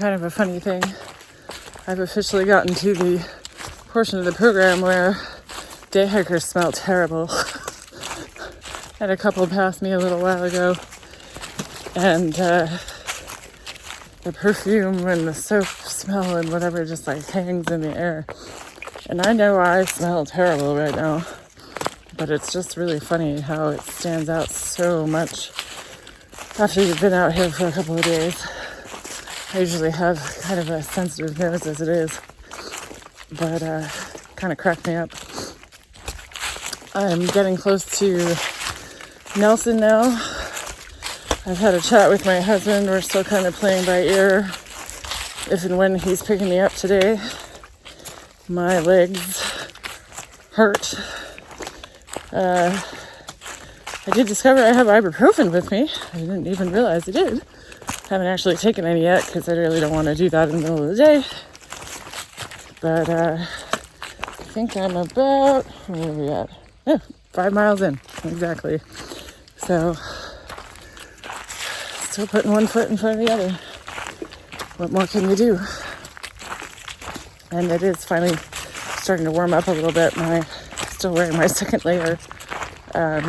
kind of a funny thing. I've officially gotten to the portion of the program where day hikers smell terrible. Had a couple passed me a little while ago, and the perfume and the soap smell and whatever just like hangs in the air. And I know I smell terrible right now, but it's just really funny how it stands out so much after you've been out here for a couple of days. I usually have kind of a sensitive nose as it is, but kind of cracked me up. I'm getting close to Nelson now. I've had a chat with my husband. We're still kind of playing by ear if and when he's picking me up today. My legs hurt. I did discover I have ibuprofen with me. I didn't even realize I did. Haven't actually taken any yet because I really don't want to do that in the middle of the day. But I think I'm about, where are we at? Yeah, 5 miles in, exactly. So, still putting one foot in front of the other. What more can you do? And it is finally starting to warm up a little bit. Still wearing my second layer. But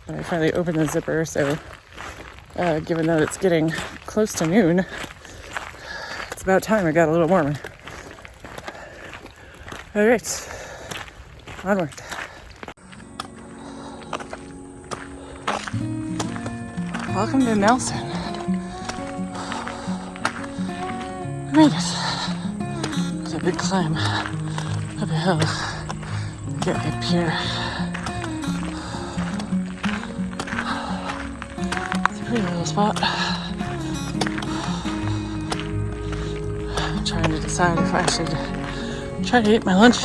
I finally opened the zipper, so given that it's getting close to noon, it's about time it got a little warmer. All right, onward. Welcome to Nelson. We made it. It was a big climb up a hill to get up here. It's a pretty little spot. I'm trying to decide if I should try to eat my lunch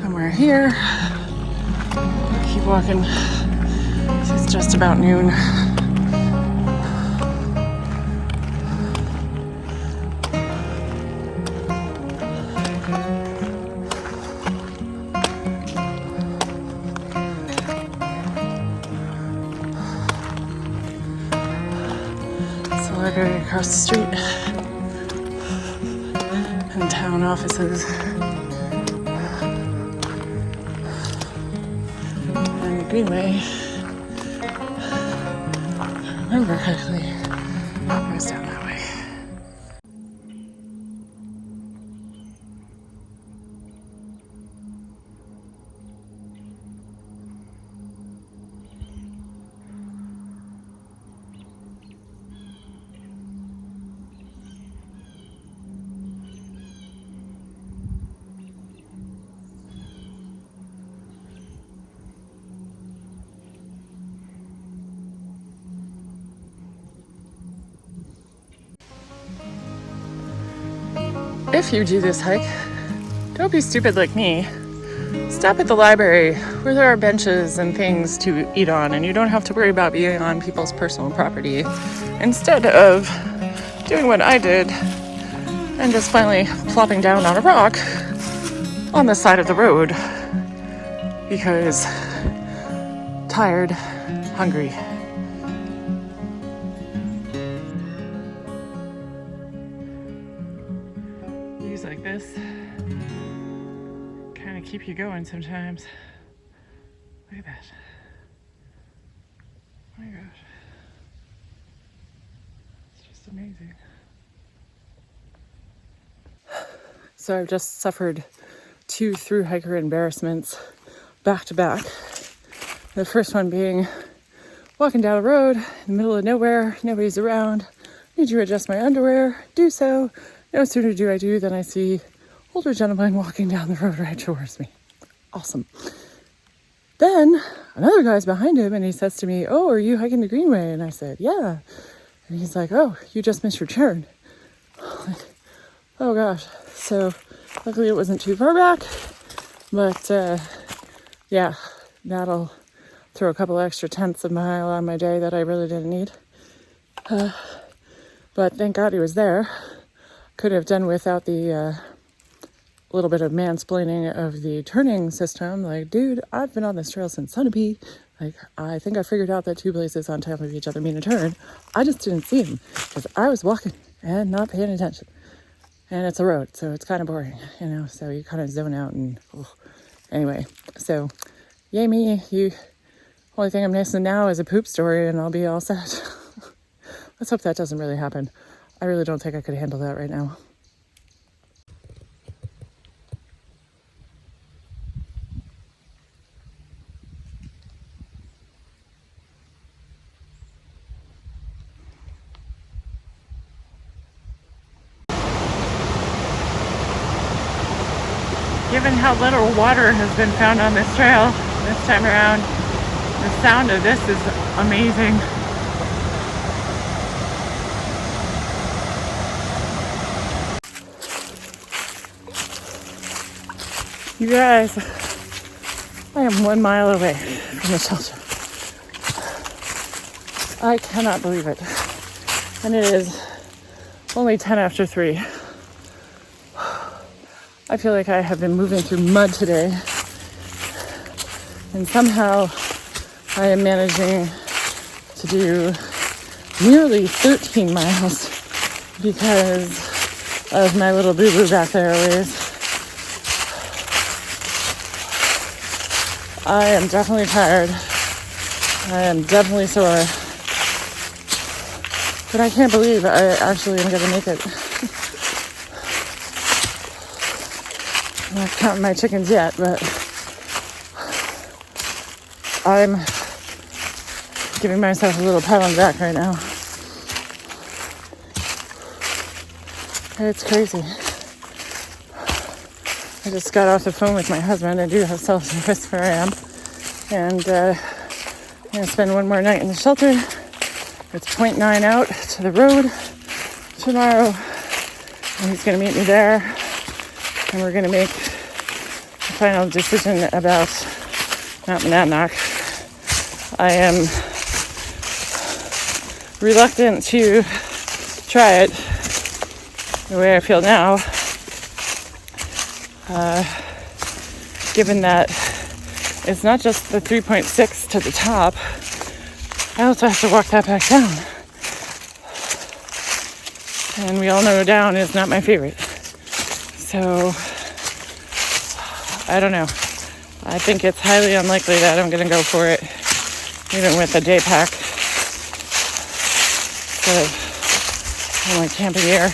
somewhere here. Keep walking. It's just about noon. It's the library across the street. And town offices. And the Greenway. If I remember correctly, it goes down that way. If you do this hike, don't be stupid like me. Stop at the library where there are benches and things to eat on, and you don't have to worry about being on people's personal property. Instead of doing what I did and just finally plopping down on a rock on the side of the road because tired, hungry. Views like this kind of keep you going sometimes. Look at that. Oh my gosh. It's just amazing. So I've just suffered 2 through hiker embarrassments back to back. The first one being walking down a road in the middle of nowhere, nobody's around. Need to adjust my underwear, do so. No sooner do I do than I see older gentlemen walking down the road right towards me. Awesome. Then another guy's behind him and he says to me, "Oh, are you hiking the Greenway?" And I said, "Yeah." And he's like, "Oh, you just missed your turn." Like, oh gosh. So luckily it wasn't too far back, but yeah, that'll throw a couple extra tenths of a mile on my day that I really didn't need. But thank God he was there. Could have done without the little bit of mansplaining of the turning system. Like, dude, I've been on this trail since Sunapee. Like, I think I figured out that 2 places on top of each other mean a turn. I just didn't see him because I was walking and not paying attention. And it's a road, so it's kind of boring, you know, so you kind of zone out and, anyway. So, yay me, only thing I'm missing now is a poop story and I'll be all set. Let's hope that doesn't really happen. I really don't think I could handle that right now. Given how little water has been found on this trail this time around, the sound of this is amazing. You guys, I am 1 mile away from the shelter. I cannot believe it. And it is only 10 after 3. I feel like I have been moving through mud today, and somehow I am managing to do nearly 13 miles because of my little boo-boo back there always. I am definitely tired. I am definitely sore. But I can't believe I actually am going to make it. I'm not counting my chickens yet, but I'm giving myself a little pat on the back right now. It's crazy. I just got off the phone with my husband. I do have cell service where I am. And I'm going to spend one more night in the shelter. It's 0.9 out to the road tomorrow. And he's going to meet me there. And we're going to make a final decision about Mount Monadnock. I am reluctant to try it the way I feel now, given that it's not just the 3.6 to the top, I also have to walk that back down. And we all know down is not my favorite. So, I don't know. I think it's highly unlikely that I'm going to go for it, even with a day pack. So, I'm like camping gear.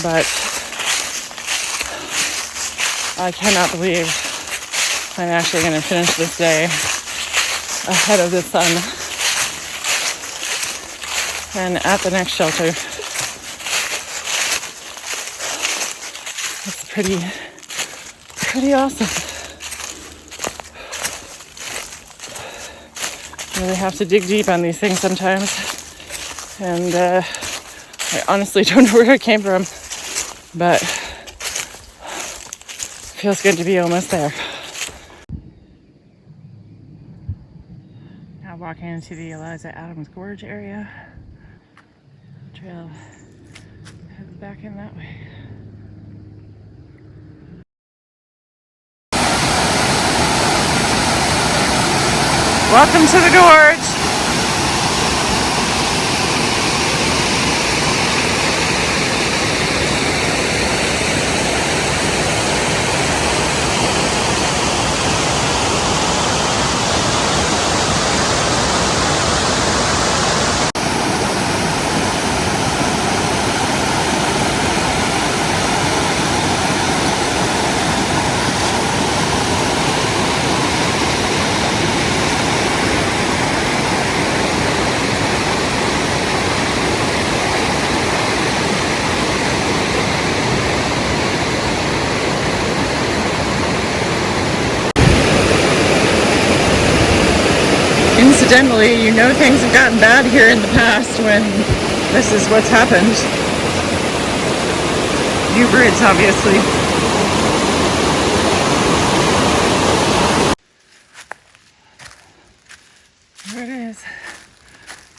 But I cannot believe I'm actually going to finish this day ahead of the sun and at the next shelter. It's pretty awesome. You really have to dig deep on these things sometimes. And I honestly don't know where it came from, but it feels good to be almost there. Now walking into the Eliza Adams Gorge area. The trail heads back in that way. Welcome to the gorge. Incidentally, you know things have gotten bad here in the past when this is what's happened. New bridge, obviously. There it is.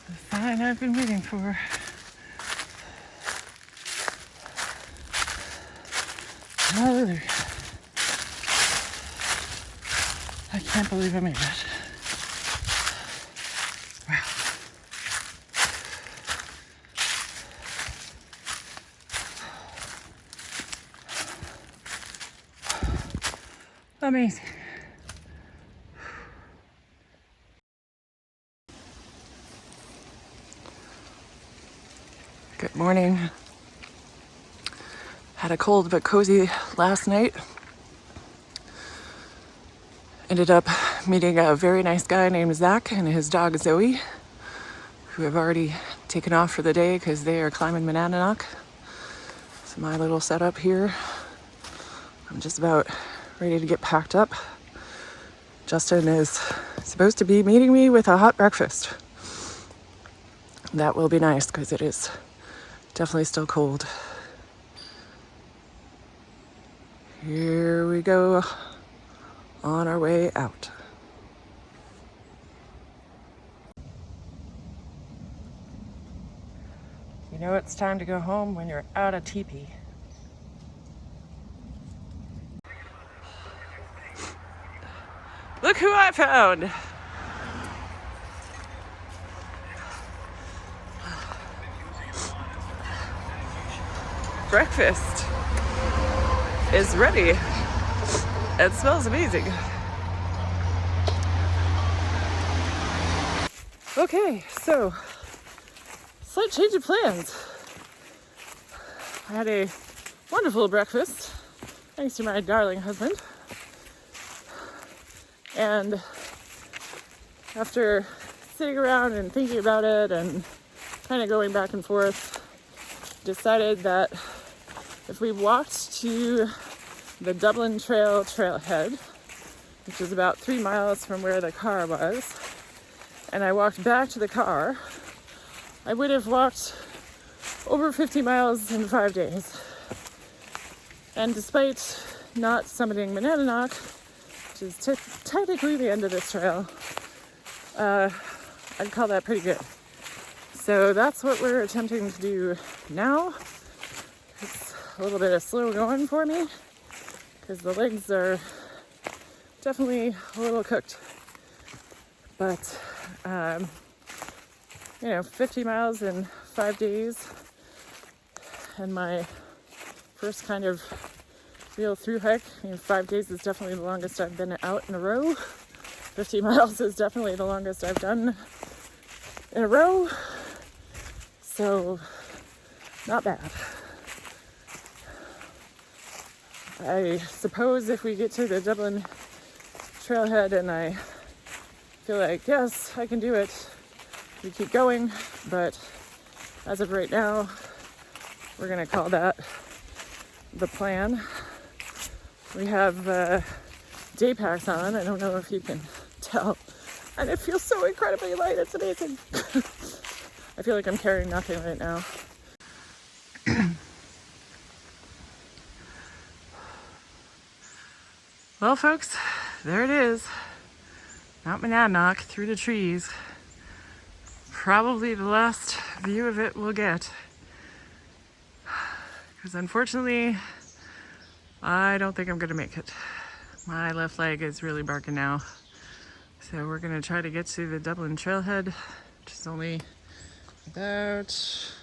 The sign I've been waiting for. Hallelujah. I can't believe I made it. Wow. Amazing. Good morning. Had a cold but cozy last night. Ended up meeting a very nice guy named Zach and his dog Zoe, who have already taken off for the day because they are climbing Monadnock. So my little setup here. I'm just about ready to get packed up. Justin is supposed to be meeting me with a hot breakfast. That will be nice because it is definitely still cold. Here we go on our way out. You know it's time to go home when you're out of teepee. Look who I found! Breakfast is ready. It smells amazing. Okay, so slight change of plans. I had a wonderful breakfast thanks to my darling husband. And after sitting around and thinking about it and kind of going back and forth, decided that if we walked to the Dublin trailhead, which is about 3 miles from where the car was, and I walked back to the car, I would have walked over 50 miles in 5 days. And despite not summiting Monadnock, which is technically the end of this trail, I'd call that pretty good. So that's what we're attempting to do now. It's a little bit of slow going for me because the legs are definitely a little cooked. But, 50 miles in 5 days, and my first kind of real through hike. 5 days is definitely the longest I've been out in a row. 50 miles is definitely the longest I've done in a row. So, not bad. I suppose if we get to the Dublin trailhead and I feel like, yes, I can do it, we keep going. But as of right now, we're going to call that the plan. We have day packs on. I don't know if you can tell. And it feels so incredibly light. It's amazing. I feel like I'm carrying nothing right now. Well, folks, there it is. Mount Monadnock through the trees. Probably the last view of it we'll get. Because unfortunately, I don't think I'm going to make it. My left leg is really barking now. So we're going to try to get to the Dublin trailhead, which is only about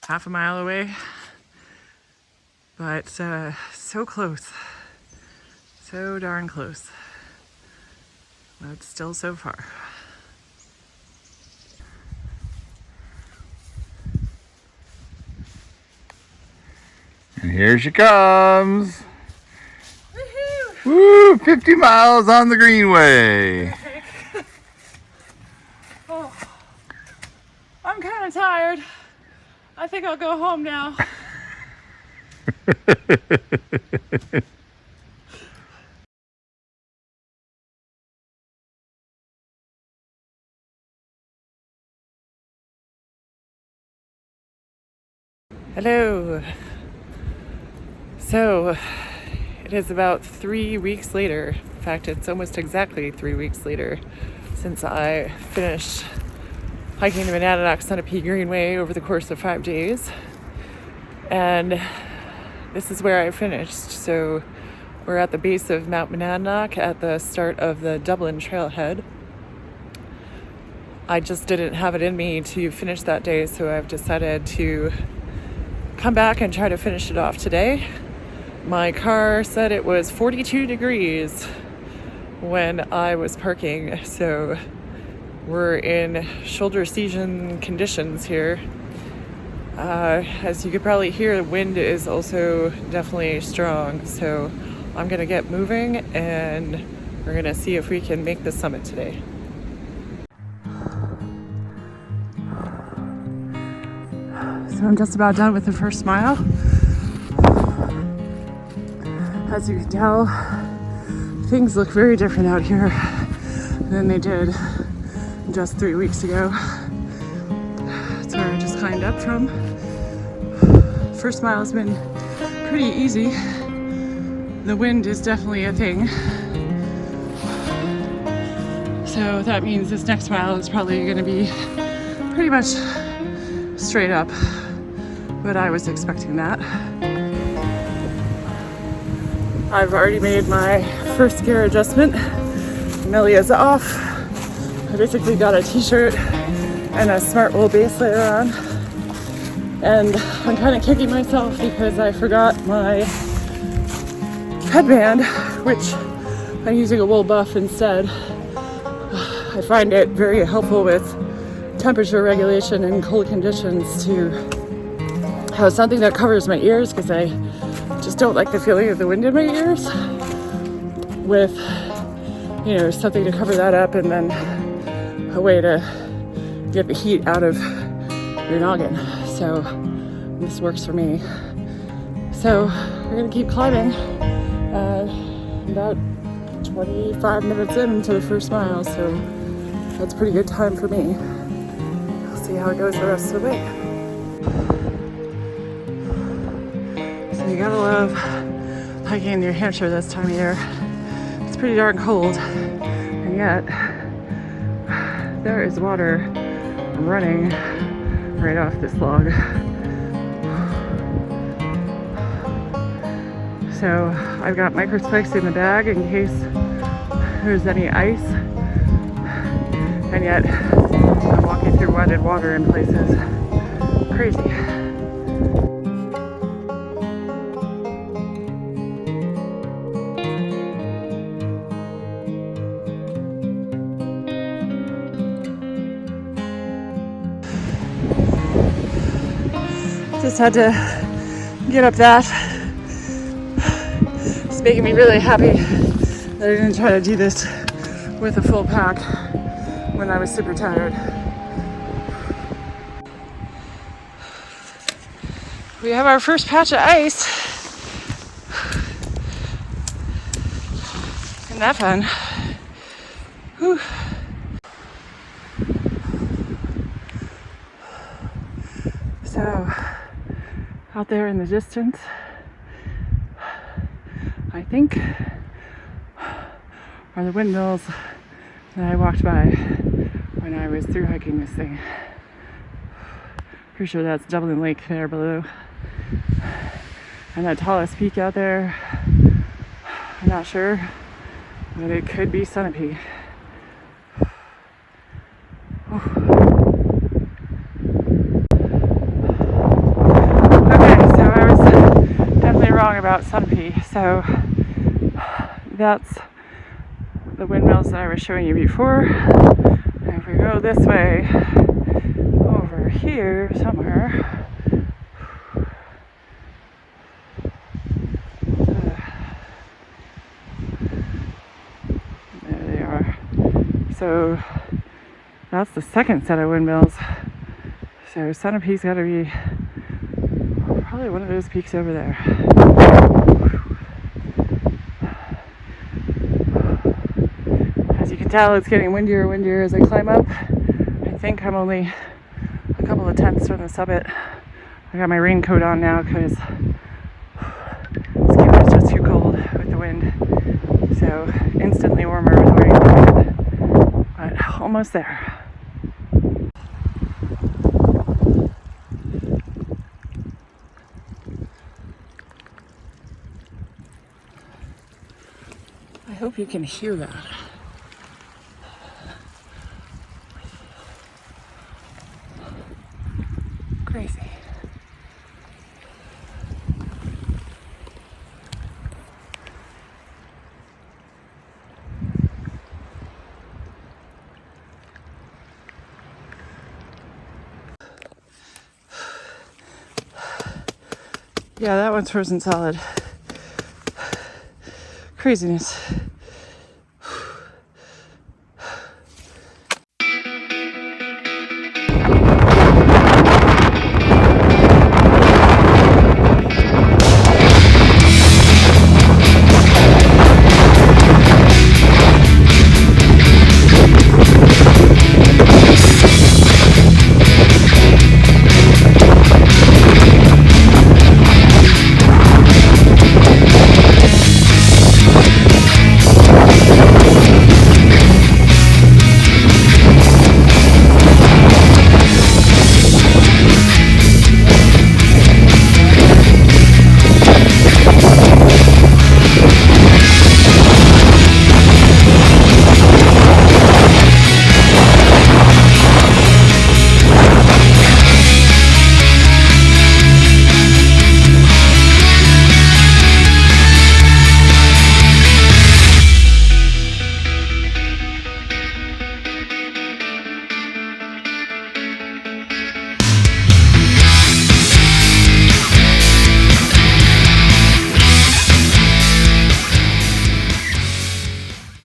half a mile away. But so close. So darn close. But still so far. And here she comes. Woohoo! Woo! 50 miles on the Greenway. Oh, I'm kind of tired. I think I'll go home now. Hello. So, it is about 3 weeks later. In fact, it's almost exactly 3 weeks later since I finished hiking the Monadnock-Sunapee Greenway over the course of 5 days. And this is where I finished. So, we're at the base of Mount Monadnock at the start of the Dublin trailhead. I just didn't have it in me to finish that day, so I've decided to come back and try to finish it off today. My car said it was 42 degrees when I was parking, so we're in shoulder season conditions here. As you could probably hear, the wind is also definitely strong, so I'm gonna get moving and we're gonna see if we can make the summit today. So I'm just about done with the first mile. As you can tell, things look very different out here than they did just 3 weeks ago. That's where I just climbed up from. First mile has been pretty easy. The wind is definitely a thing. So that means this next mile is probably going to be pretty much straight up, but I was expecting that. I've already made my first gear adjustment. Amelia's off. I basically got a t-shirt and a smart wool base layer on. And I'm kind of kicking myself because I forgot my headband, which I'm using a wool buff instead. I find it very helpful with temperature regulation in cold conditions to have something that covers my ears, because I just don't like the feeling of the wind in my ears, with, you know, something to cover that up and then a way to get the heat out of your noggin. So this works for me. So we're gonna keep climbing. About 25 minutes into the first mile, so that's a pretty good time for me. I'll see how it goes the rest of the way. So you gotta love hiking in New Hampshire this time of year. It's pretty darn cold, and yet there is water running right off this log. So I've got micro spikes in the bag in case there's any ice, and yet I'm walking through wetted water in places. Crazy. Just had to get up that. It's making me really happy that I didn't try to do this with a full pack when I was super tired. We have our first patch of ice. Isn't that fun? Whew. So, out there in the distance, I think, are the windmills that I walked by when I was through hiking this thing. Pretty sure that's Dublin Lake there below. And that tallest peak out there, I'm not sure, but it could be Sunapee. Wrong about Sunapee. So that's the windmills that I was showing you before. And if we go this way over here somewhere, there they are. So that's the second set of windmills. So Sunapee's got to be probably one of those peaks over there. As you can tell, it's getting windier and windier as I climb up. I think I'm only a couple of tenths from the summit. I got my raincoat on now because this camera is just too cold with the wind. So instantly warmer with the raincoat, but almost there. I hope you can hear that. Crazy. Yeah, that one's frozen solid. Craziness.